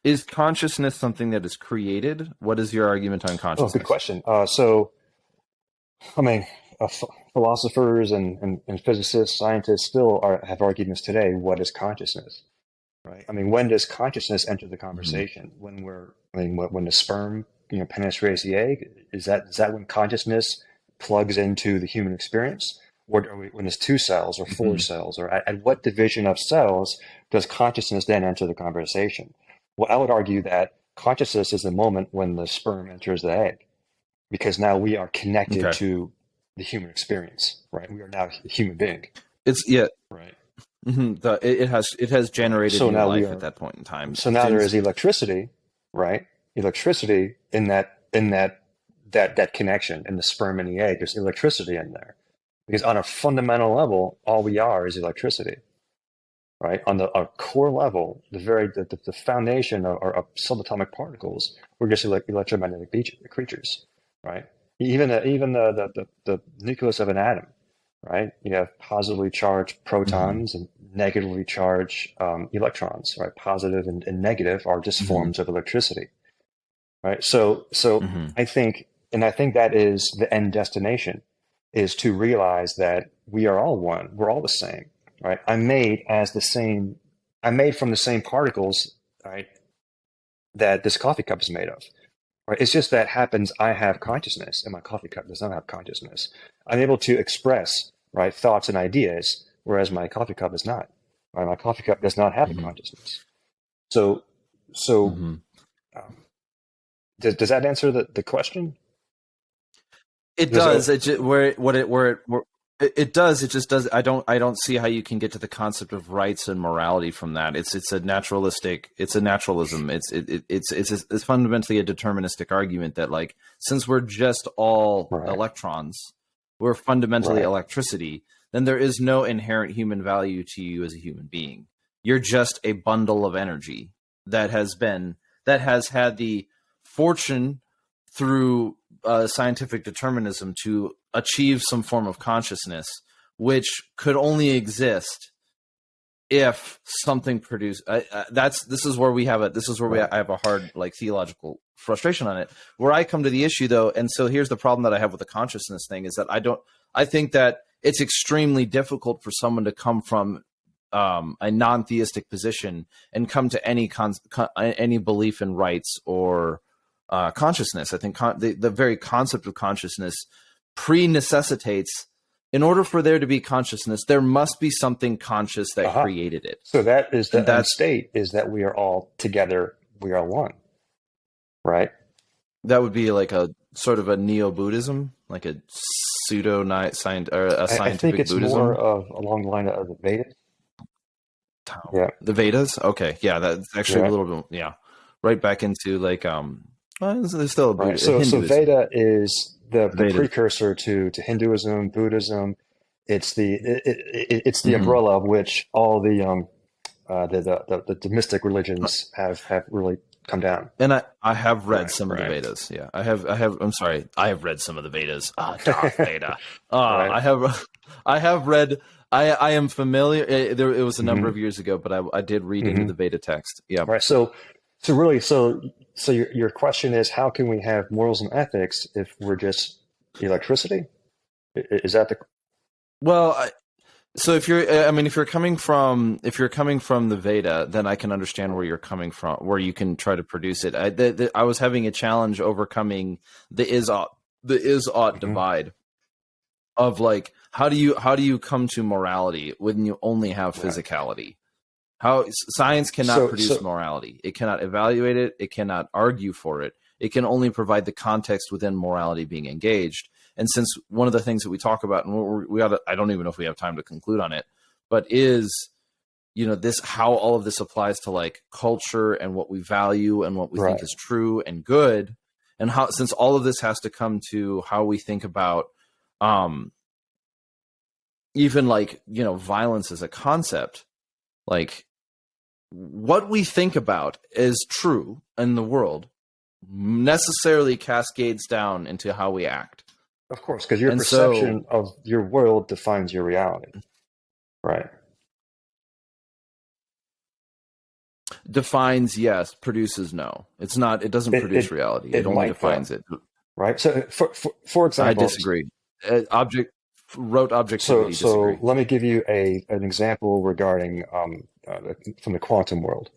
is consciousness something that is created? What is your argument on consciousness? Oh, good question. Philosophers and physicists, scientists still have arguments today. What is consciousness? Right. When does consciousness enter the conversation? When the sperm penetrates the egg, is that when consciousness plugs into the human experience? Or when there's 2 cells or 4 cells, or at what division of cells does consciousness then enter the conversation? Well, I would argue that consciousness is the moment when the sperm enters the egg, because now we are connected to the human experience, right? We are now a human being. Right. It has generated new life at that point in time. So now there is electricity, right? Electricity in that connection in the sperm and the egg. There's electricity in there, because on a fundamental level, all we are is electricity, right? On our core level, the foundation of subatomic particles, we're just electromagnetic creatures, right? Even the nucleus of an atom, right? You have positively charged protons and negatively charged electrons, right? Positive and negative are just forms of electricity, right? So I think that is the end destination, is to realize that we are all one. We're all the same, right? I'm made from the same particles, right, that this coffee cup is made of. Right? It's just that happens I have consciousness and my coffee cup does not have consciousness. I'm able to express, right, thoughts and ideas, whereas my coffee cup is not. Right? My coffee cup does not have a consciousness. So does that answer the question? It does. It does. It just does. I don't see how you can get to the concept of rights and morality from that. It's a naturalistic. It's a naturalism. It's fundamentally a deterministic argument that, like, since we're just all electrons, we're fundamentally electricity. Then there is no inherent human value to you as a human being. You're just a bundle of energy that has had the fortune through scientific determinism to achieve some form of consciousness, which could only exist if something produced. This is where we have it. This is where I have a hard like theological frustration on it. Where I come to the issue though, and so here's the problem that I have with the consciousness thing is that I think that it's extremely difficult for someone to come from a non-theistic position and come to any belief in rights or consciousness. I think the very concept of consciousness pre-necessitates, in order for there to be consciousness, there must be something conscious that created it. So that is the end state, is that we are all together, we are one, right? That would be like a sort of a neo-Buddhism, like a scientific I think it's Buddhism. more of along the line of the Vedas. Yeah, the Vedas. Okay, yeah, that's actually a little bit. Yeah, right back into like there's still a Buddhism. So Veda is the precursor to Hinduism, Buddhism. It's the umbrella of which all the mystic religions have really come down. And I have read some of the Vedas. Yeah, I have. I'm sorry, I have read some of the Vedas. Darth Veda. I have read. I am familiar. It was a number of years ago, but I did read into the Veda text. Yeah. Right. So your question is, how can we have morals and ethics if we're just electricity? Is that the? Well, so if you're coming from the Veda, then I can understand where you're coming from, where you can try to produce it. I was having a challenge overcoming the is-ought divide of like, how do you come to morality when you only have physicality? How science cannot produce morality. It cannot evaluate it. It cannot argue for it. It can only provide the context within morality being engaged. And since one of the things that we talk about, and I don't even know if we have time to conclude on it, but is, this, how all of this applies to like culture and what we value and what we think is true and good. And how, since all of this has to come to how we think about, even like, violence as a concept, like what we think about is true in the world necessarily cascades down into how we act. Of course, because your perception of your world defines your reality, right? Defines, yes. Produces, no. It's not. It doesn't produce reality. It only defines it, right? So, for example, I disagree. Wrote objectivity. So let me give you an example regarding from the quantum world,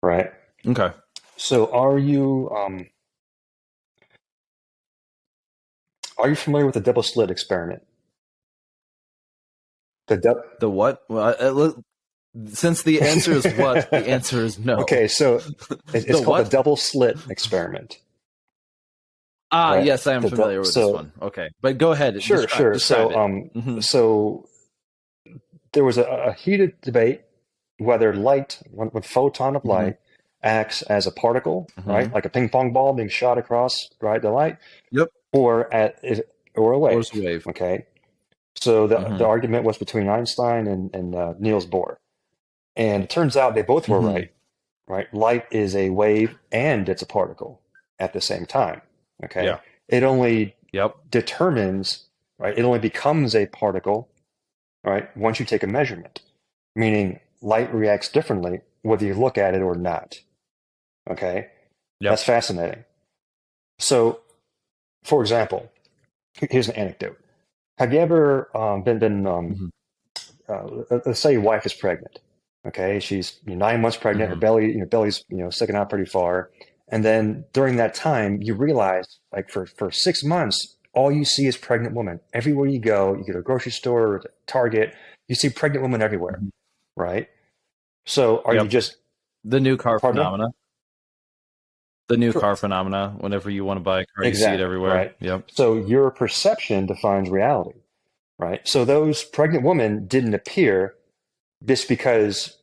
right? Okay. So, are you familiar with the double slit experiment? The what? Well, since the answer is what, the answer is no. Okay, so it's called the double slit experiment. Right? Yes, I am familiar with this one. Okay, but go ahead. Sure. Describe So there was a heated debate whether light, one photon of light, acts as a particle, right, like a ping pong ball being shot across, right, the light, or a wave. Or a wave. Okay. So the argument was between Einstein and Niels Bohr, and it turns out they both were right. Right, light is a wave and it's a particle at the same time. Okay. Yeah. It only determines, right? It only becomes a particle, right, once you take a measurement, meaning light reacts differently whether you look at it or not. Okay. That's fascinating. So, for example, here's an anecdote. Have you ever let's say your wife is pregnant. Okay. She's 9 months pregnant. Her belly's sticking out pretty far. And then during that time, you realize, like for 6 months, all you see is pregnant women. Everywhere you go to a grocery store, or Target, you see pregnant women everywhere, right? So are you just... The new car phenomena. The new car phenomena. Whenever you want to buy a car, you see it everywhere. Right. Yep. So your perception defines reality, right? So those pregnant women didn't appear just because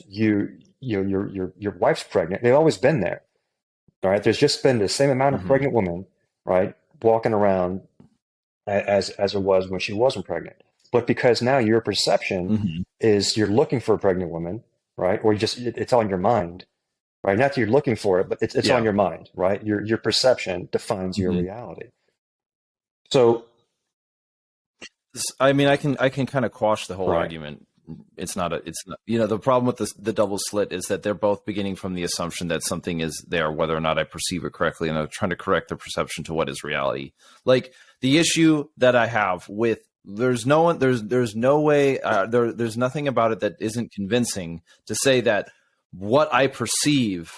your wife's pregnant. They've always been there. All right, there's just been the same amount of pregnant women, right, walking around as it was when she wasn't pregnant. But because now your perception is you're looking for a pregnant woman, right, or it's on your mind, right? Not that you're looking for it, but it's Yeah. on your mind, right? Your perception defines your Mhm. reality. So, I mean, I can kind of quash the whole right, argument. It's not the problem with the double slit is that they're both beginning from the assumption that something is there, whether or not I perceive it correctly, and they're trying to correct the perception to what is reality. Like the issue that I have with there's no one there's no way there's nothing about it that isn't convincing to say that what I perceive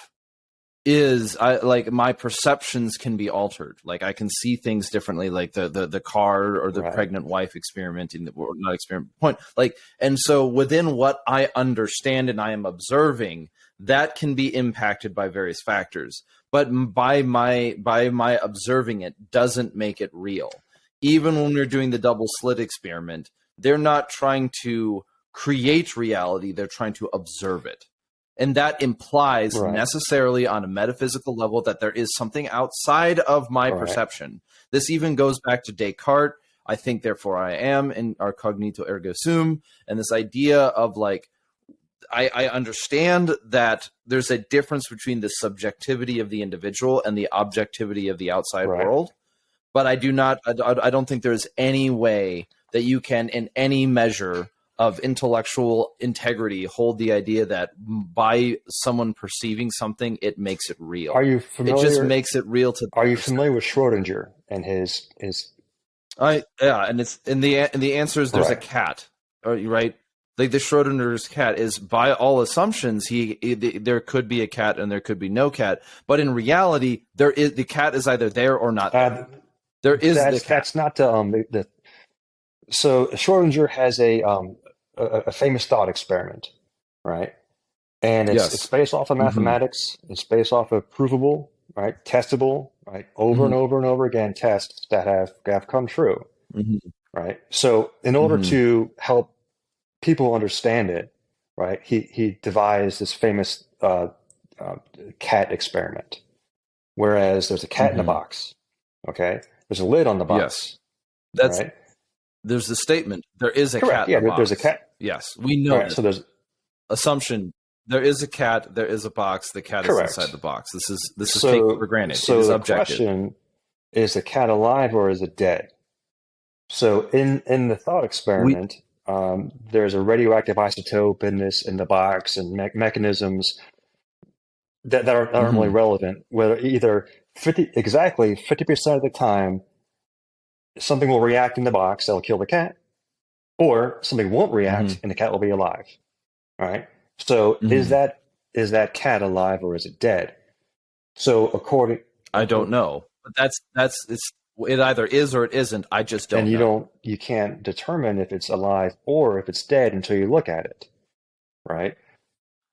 is I like my perceptions can be altered. Like I can see things differently, like the car or the right, pregnant wife experimenting, or not experiment point. Like, and so within what I understand and I am observing, that can be impacted by various factors. But by my observing it doesn't make it real. Even when we're doing the double slit experiment, they're not trying to create reality; they're trying to observe it. And that implies right, necessarily on a metaphysical level that there is something outside of my right. perception. This even goes back to Descartes. I think, therefore I am, and our cognito ergo sum. And this idea of like, I understand that there's a difference between the subjectivity of the individual and the objectivity of the outside Right. world. But I don't think there's any way that you can, in any measure of intellectual integrity, hold the idea that by someone perceiving something, it makes it real. Are you It just familiar? makes it real to. Are you familiar with Schrodinger and his? And it's and the answer is there's a Right. cat, right? Like the Schrodinger's cat is, by all assumptions, there could be a cat and there could be no cat, but in reality, the cat is either there or not there. There is the cat. That's not the. So Schrodinger has a famous thought experiment, right? And it's Yes. based off of Mm-hmm. mathematics. It's based off of provable, right? Testable, right? Over and Mm-hmm. over and over again, tests that have come true, Mm-hmm. right? So in order Mm-hmm. to help people understand it, right, he devised this famous uh, cat experiment. Whereas there's a cat in a Mm-hmm. box, okay? There's a lid on the Yes. box, That's right? There's the statement. There is a Correct. cat in Yeah, the there's a box. cat. Yes, we All know right. this. So there's Assumption. There is a cat. There is a box. The cat is inside correct. the box. This is taken for granted. It So is the objective. question is the cat alive or is it dead? So in the thought We. experiment, there's a radioactive isotope in the box and mechanisms that aren't really Mm-hmm. relevant. Whether either 50% of the time something will react in the box that'll kill the cat, or something won't Mm-hmm. react and the cat will be alive. All right. So Mm-hmm. is that cat alive or is it dead? So I don't know, but it either is or it isn't. I just and don't know. you can't determine if it's alive or if it's dead until you look at it, right?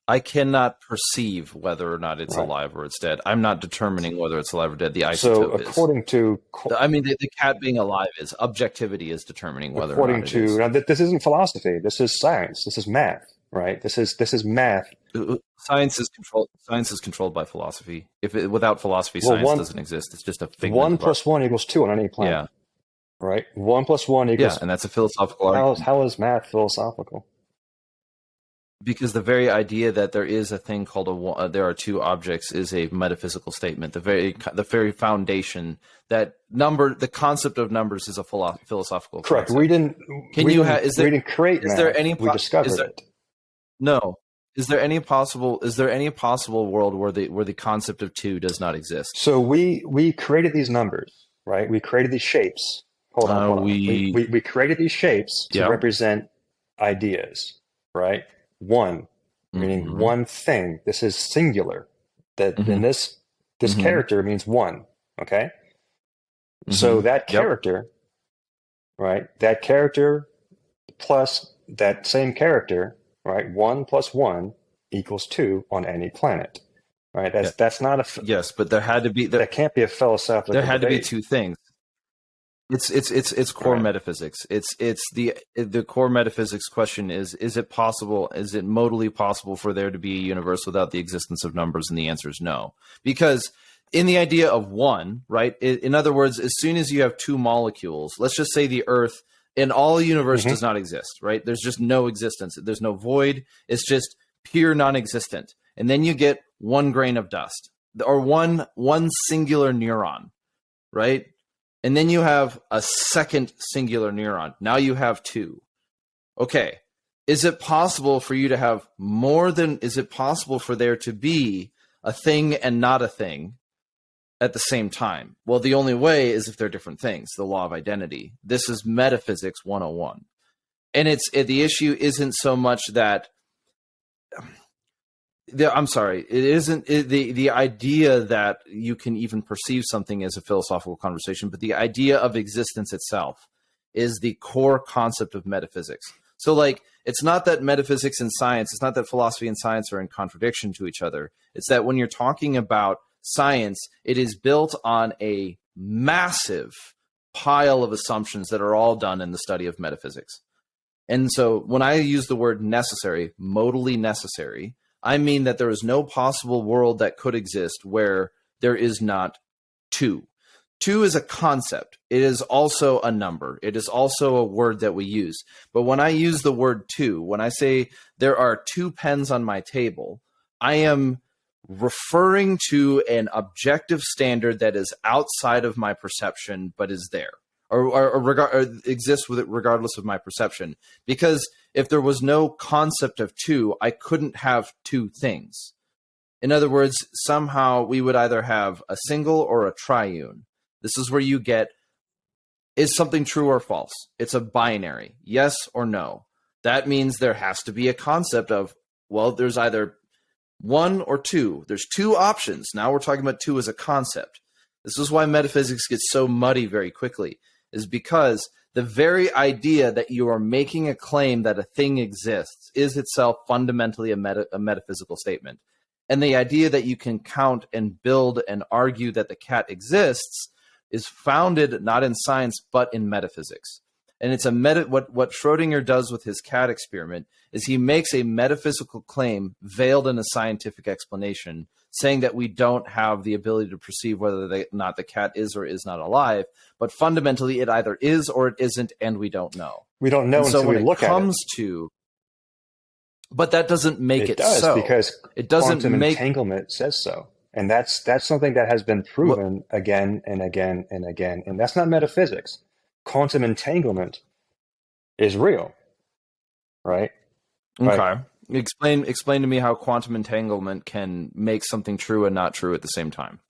I cannot perceive whether or not it's Right. alive or it's dead. I'm not determining whether it's alive or dead. The So isotope is. I mean, the cat being alive is objectivity is determining whether or not according it to is. now this isn't philosophy. This is science. This is math, right? This is math. Science is controlled by philosophy. Without philosophy, Well, science doesn't exist. It's just a figment one of our. plus one equals two on any Yeah, planet, right? One plus one yeah, equals and that's a philosophical argument how is math philosophical? because the very idea that there is a thing called there are two objects is a metaphysical statement. The very foundation that the concept of numbers is a philosophical Correct. concept. We didn't create Is there math. any We is discovered there it. no is there any possible world where the concept of two does not exist? So we created these numbers, right? We created these shapes. Hold on, hold on. We created these shapes to Yeah. represent ideas, right? One, meaning Mm-hmm. one thing. This is singular. That Mm-hmm. then this Mm-hmm. character means one. Okay. So Mm-hmm. that Yep. character, right? That character plus that same character, right? One plus one equals two on any planet, right? Yeah. That's not Yes, but that can't be a philosophical there had to be debate. two things. It's core Right. metaphysics. It's the core metaphysics question is it possible, is it modally possible for there to be a universe without the existence of numbers? And the answer is no. Because in the idea of one, right? In other words, as soon as you have two molecules, let's just say the Earth in all the universe Mm-hmm. does not exist, right? There's just no existence. There's no void. It's just pure non-existent. And then you get one grain of dust or one singular neuron, right? And then you have a second singular neuron. Now you have two. Okay. Is it possible for you to have is it possible for there to be a thing and not a thing at the same time? Well, the only way is if they're different things, the law of identity. This is metaphysics 101. And the issue isn't so much that the idea that you can even perceive something as a philosophical conversation, but the idea of existence itself is the core concept of metaphysics. So like, it's not that metaphysics and science, it's not that philosophy and science are in contradiction to each other. It's that when you're talking about science, it is built on a massive pile of assumptions that are all done in the study of metaphysics. And so when I use the word necessary, modally necessary, I mean that there is no possible world that could exist where there is not two. Two is a concept. It is also a number. It is also a word that we use. But when I use the word two, when I say there are two pens on my table, I am referring to an objective standard that is outside of my perception, but is there or exists with it regardless of my perception. Because if there was no concept of two, I couldn't have two things. In other words, somehow we would either have a single or a triune. This is where you get, is something true or false? It's a binary, yes or no. That means there has to be a concept of, well, there's either one or two. There's two options. Now we're talking about two as a concept. This is why metaphysics gets so muddy very quickly, is because the very idea that you are making a claim that a thing exists is itself fundamentally a metaphysical statement. And the idea that you can count and build and argue that the cat exists is founded not in science, but in metaphysics. And it's what Schrodinger does with his cat experiment is he makes a metaphysical claim veiled in a scientific explanation, saying that we don't have the ability to perceive whether or not the cat is or is not alive, but fundamentally it either is or it isn't, and we don't know. We don't know until we look at it. But that doesn't make it does, so. Because it doesn't quantum make entanglement says so. And that's something that has been proven again and again and again. And that's not metaphysics. Quantum entanglement is real, right? Okay. Right. Explain to me how quantum entanglement can make something true and not true at the same time.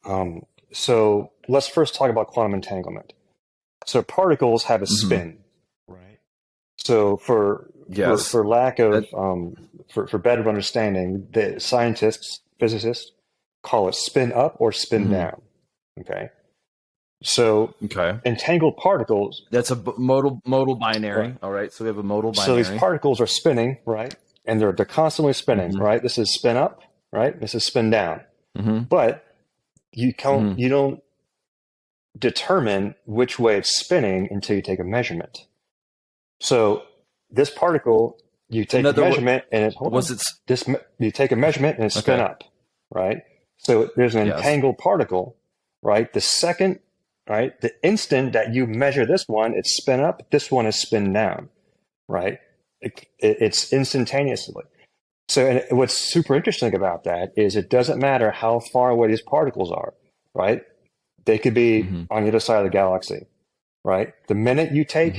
So let's first talk about quantum entanglement. So particles have a spin, right? So for lack of for better understanding, the scientists, physicists call it spin up or spin down. Okay. So entangled particles. That's a modal binary. Right. All right. So we have a modal binary. So these particles are spinning, right? And they're constantly spinning, right? This is spin up, right? This is spin down. But you don't determine which way it's spinning until you take a measurement. So this particle, you take a measurement and you take a measurement and it's spin up, right? So there's an entangled particle, right? The second, right? The instant that you measure this one, it's spin up. This one is spin down, right? It's instantaneously. So and what's super interesting about that is it doesn't matter how far away these particles are, right? They could be on the other side of the galaxy, right? The minute you take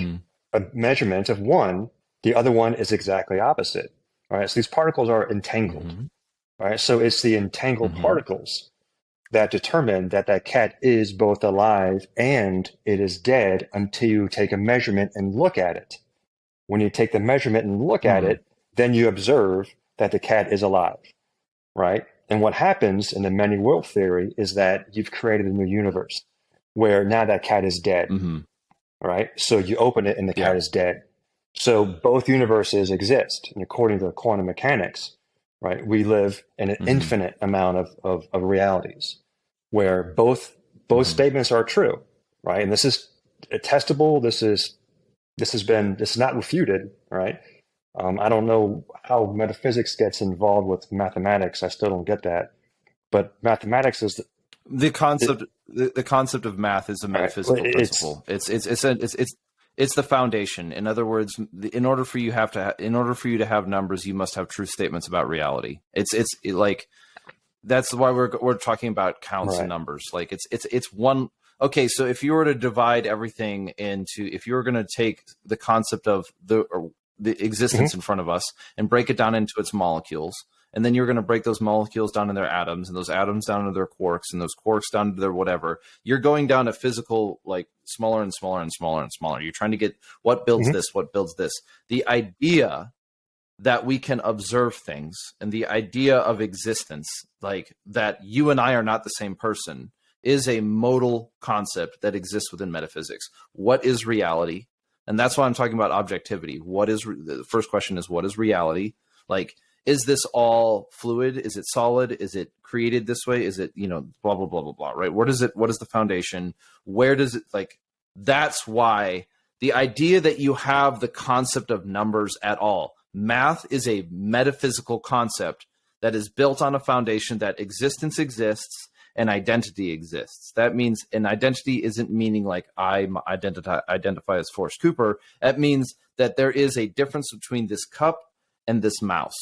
a measurement of one, the other one is exactly opposite, right? So these particles are entangled, right? So it's the entangled particles that determine that cat is both alive and it is dead until you take a measurement and look at it. When you take the measurement and look at it, then you observe that the cat is alive, right? And what happens in the many world theory is that you've created a new universe where now that cat is dead, right? So you open it and the cat is dead. So both universes exist. And according to quantum mechanics, right, we live in an infinite amount of realities where both statements are true, right? And this is testable. This is not refuted, right? I don't know how metaphysics gets involved with mathematics. I still don't get that. But mathematics is the concept. The concept of math is a metaphysical principle. It's the foundation. In other words, in order for you to have numbers, you must have true statements about reality. It's like That's why we're talking about counts and numbers. Like it's one. Okay, so if you were to divide everything into, if you were going to take the concept of the existence in front of us and break it down into its molecules, and then you're going to break those molecules down to their atoms, and those atoms down to their quarks, and those quarks down to their whatever, you're going down to physical, like smaller and smaller and smaller and smaller. You're trying to get what builds this, what builds this. The idea that we can observe things and the idea of existence, like that you and I are not the same person, is a modal concept that exists within metaphysics. What is reality? And that's why I'm talking about objectivity. The first question is, what is reality? Like, is this all fluid? Is it solid? Is it created this way? Is it, blah, blah, blah, blah, blah, right? What is the foundation? Where does it, like, that's why the idea that you have the concept of numbers at all. Math is a metaphysical concept that is built on a foundation that existence exists and identity exists. That means an identity isn't meaning like I identify as Forrest Cooper. That means that there is a difference between this cup and this mouse.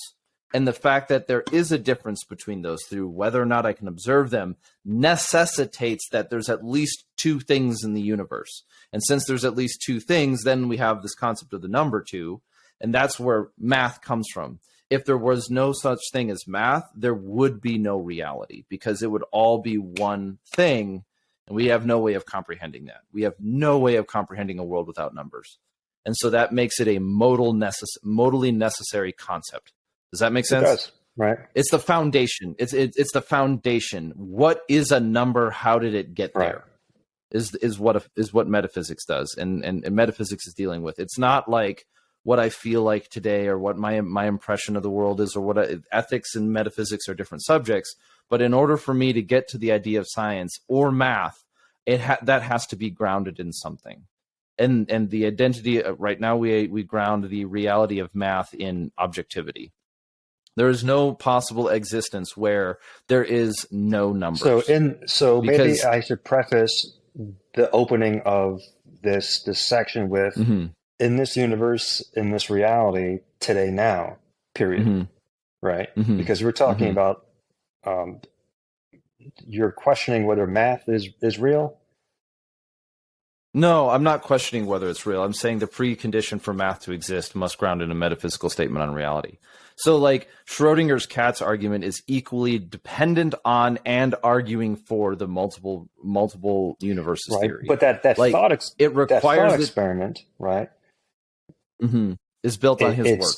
And the fact that there is a difference between those through whether or not I can observe them necessitates that there's at least two things in the universe. And since there's at least two things, then we have this concept of the number two. And that's where math comes from. If there was no such thing as math, there would be no reality because it would all be one thing. And we have no way of comprehending that. We have no way of comprehending a world without numbers. And so that makes it a modally necessary concept. Does that make sense? It does, right? It's the foundation. It's the foundation. What is a number? How did it get there? Is what metaphysics does. And metaphysics is dealing with. It's not like what I feel like today or what my impression of the world is or what ethics and metaphysics are different subjects. But in order for me to get to the idea of science or math, that has to be grounded in something. And the identity right now, we ground the reality of math in objectivity. There is no possible existence where there is no numbers. So maybe I should preface the opening of this section with in this universe, in this reality, today, now, period. Right? Because we're talking about you're questioning whether math is real. No, I'm not questioning whether it's real. I'm saying the precondition for math to exist must ground in a metaphysical statement on reality. So like Schrodinger's cat's argument is equally dependent on and arguing for the multiple universes theory. But that like, thought experiment, right? Is built on his work.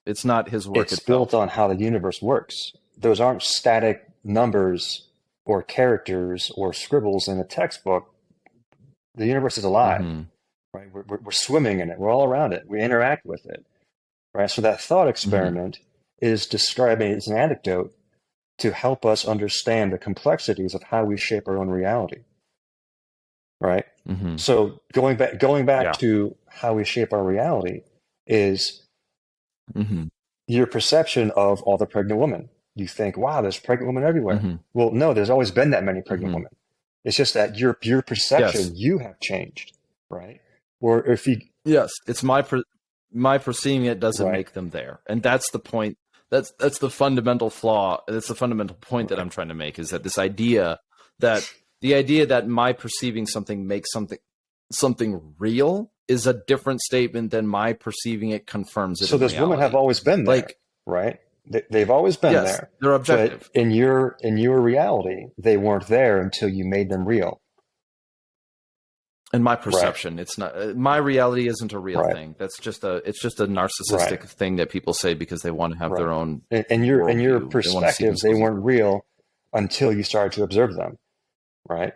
It's not his work. It's built on how the universe works. Those aren't static numbers or characters or scribbles in a textbook. The universe is alive, right? We're swimming in it. We're all around it. We interact with it, right? So that thought experiment is describing, it's an anecdote to help us understand the complexities of how we shape our own reality, right? So going back to how we shape our reality is your perception of all the pregnant women. You think, wow, there's pregnant women everywhere. Well, no, there's always been that many pregnant women. It's just that your perception, you have changed, right? Or if you... Yes, it's my perceiving it doesn't make them there. And that's the point. That's the fundamental flaw. That's the fundamental point that I'm trying to make, is that this idea that my perceiving something makes something real is a different statement than my perceiving it confirms it. So those women have always been there, right? They've always been there. They're objective. But in your reality, they weren't there until you made them real. In my perception, it's not. My reality isn't a real thing. It's just a narcissistic thing that people say because they want to have their own. In your perspective, they weren't real until you started to observe them, right?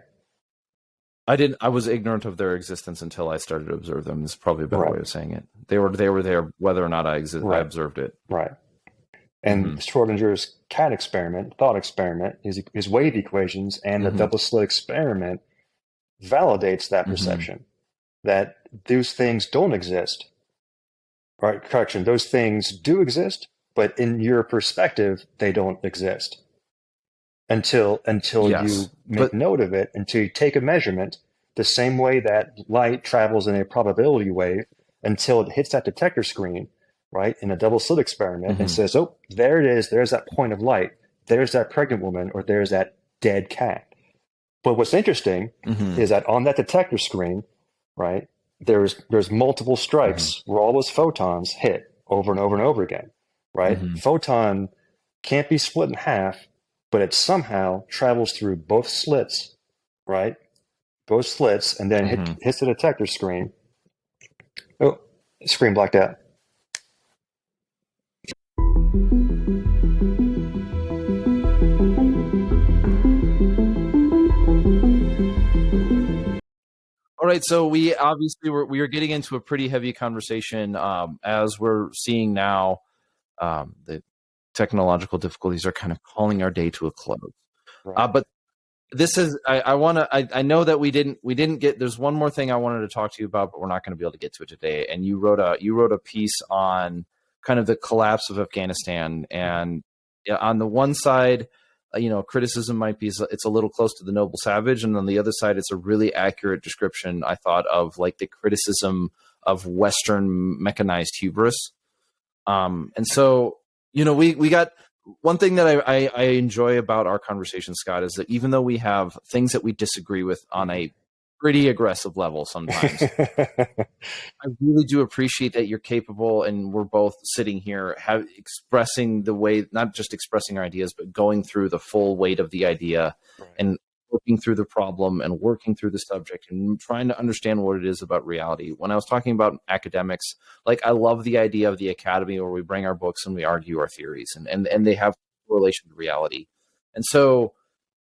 I was ignorant of their existence until I started to observe them. Is probably a better way of saying it. They were there whether or not I observed it. Right. And Schrodinger's cat experiment, thought experiment, his wave equations, and the double slit experiment validates that perception that those things don't exist. Right? Correction, those things do exist, but in your perspective, they don't exist until you make note of it, until you take a measurement, the same way that light travels in a probability wave until it hits that detector screen. Right, in a double slit experiment, and says, "Oh, there it is. There's that point of light. there's that pregnant woman or there's that dead cat. But what's interesting is that on that detector screen, right, there's multiple strikes where all those photons hit over and over and over again, right? Photon can't be split in half, but it somehow travels through both slits, right? Both slits, and then hits the detector screen. Oh, screen blacked out. All right, so we obviously we are getting into a pretty heavy conversation as we're seeing now. The technological difficulties are kind of calling our day to a close. Right. But this is I know that we didn't get. There's one more thing I wanted to talk to you about, but we're not going to be able to get to it today. And you wrote a piece on kind of the collapse of Afghanistan, and on the one side, criticism might be it's a little close to the noble savage, and on the other side, it's a really accurate description, I thought, of like the criticism of Western mechanized hubris. And so, we got one thing that I enjoy about our conversation, Scott, is that even though we have things that we disagree with on a pretty aggressive level sometimes, I really do appreciate that you're capable, and we're both sitting here expressing the way, not just expressing our ideas, but going through the full weight of the idea and working through the problem and working through the subject and trying to understand what it is about reality. When I was talking about academics, like I love the idea of the academy where we bring our books and we argue our theories and they have correlation to reality. And so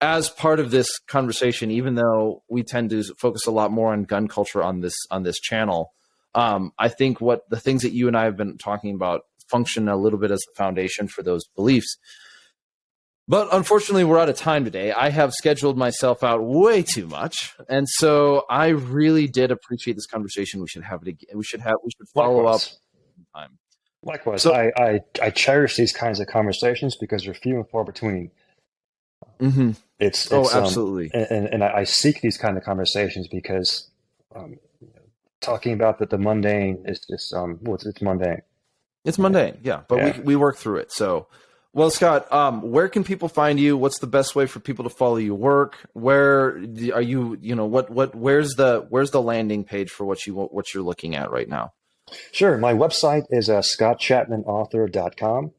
as part of this conversation, even though we tend to focus a lot more on gun culture on this channel, I think what the things that you and I have been talking about function a little bit as the foundation for those beliefs. But unfortunately, we're out of time today. I have scheduled myself out way too much, and so I really did appreciate this conversation. We should have it again. We should follow up sometime. Likewise, so, I cherish these kinds of conversations because they're few and far between. It's absolutely, and I seek these kind of conversations because talking about the mundane is just it's mundane. It's mundane, yeah. But we work through it. So, well, Scott, where can people find you? What's the best way for people to follow your work? Where are you? Where's the landing page for what you're looking at right now? Sure, my website is scottchapmanauthor.com.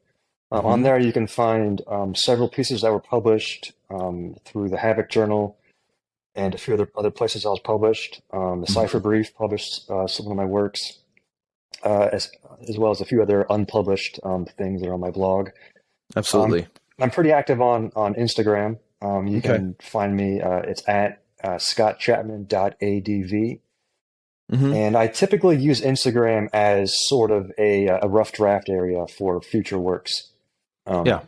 On there, you can find several pieces that were published through the Havoc Journal and a few other places I was published. The Cipher Brief published some of my works, as well as a few other unpublished things that are on my blog. Absolutely. I'm pretty active on Instagram. You can find me. It's at scottchapman.adv. And I typically use Instagram as sort of a rough draft area for future works. I'll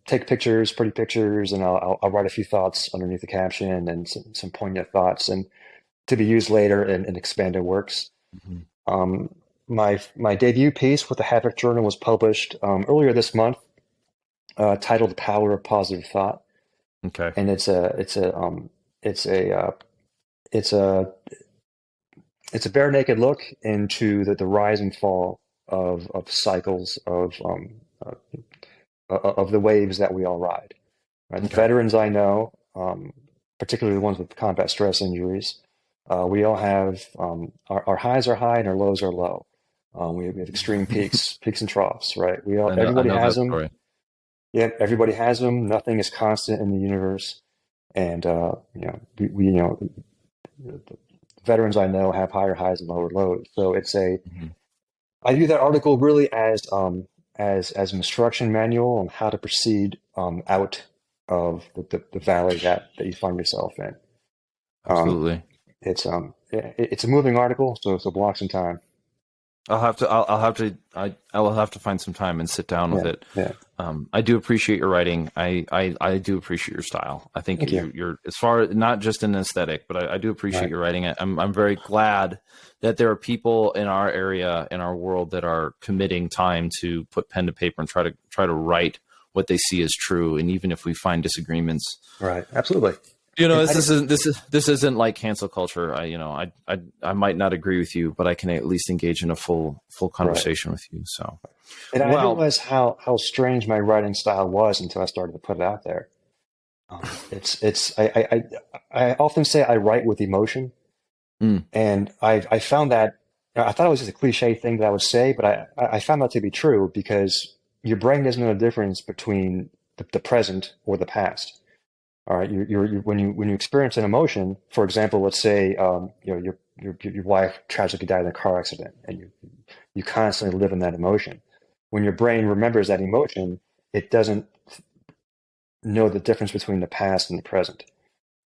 take pictures, pretty pictures, and I'll write a few thoughts underneath the caption and some poignant thoughts, and to be used later in expanded works. My debut piece with the Havoc Journal was published earlier this month, titled "The Power of Positive Thought." Okay, and it's a bare naked look into the rise and fall of cycles of the waves that we all ride. Right? The veterans I know, particularly the ones with combat stress injuries, we all have our highs are high and our lows are low. We have extreme peaks and troughs, right? Everybody has them. Story. Yeah, everybody has them. Nothing is constant in the universe, and the veterans I know have higher highs and lower lows. So it's I view that article really as an instruction manual on how to proceed out of the valley that you find yourself in. Absolutely, it's a moving article, so blocks in time. I will have to find some time and sit down with it. Yeah. I do appreciate your writing. I do appreciate your style. I think you're as far, not just an aesthetic, but I do appreciate your writing. I'm very glad that there are people in our area, in our world, that are committing time to put pen to paper and try to write what they see as true. And even if we find disagreements, right. Absolutely. This isn't like cancel culture. I might not agree with you, but I can at least engage in a full conversation with you. So, and I didn't realize how strange my writing style was until I started to put it out there. I often say I write with emotion, and I found that I thought it was just a cliche thing that I would say, but I found that to be true because your brain doesn't know the difference between the present or the past. All right, when you experience an emotion, for example, let's say your wife tragically died in a car accident, and you constantly live in that emotion. When your brain remembers that emotion, it doesn't know the difference between the past and the present.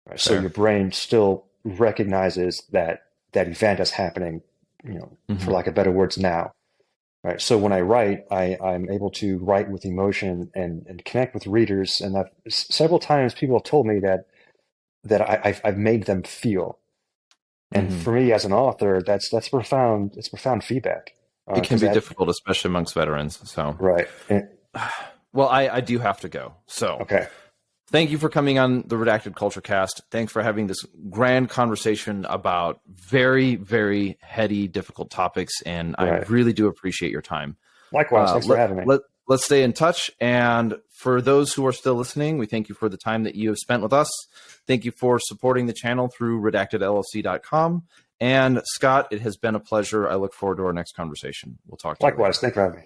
Right? So your brain still recognizes that event as happening, for lack of better words, now. Right. So when I write, I'm able to write with emotion and connect with readers. And several times people have told me that I've made them feel. And for me as an author, that's profound. It's profound feedback. It can be difficult, especially amongst veterans. So right. Well, I do have to go. So okay. Thank you for coming on the Redacted Culture Cast. Thanks for having this grand conversation about very, very heady, difficult topics, and I really do appreciate your time. Likewise, thanks for having me. Let's stay in touch, and for those who are still listening, we thank you for the time that you have spent with us. Thank you for supporting the channel through redactedllc.com. And Scott, it has been a pleasure. I look forward to our next conversation. We'll talk to you later. Likewise, thanks for having me.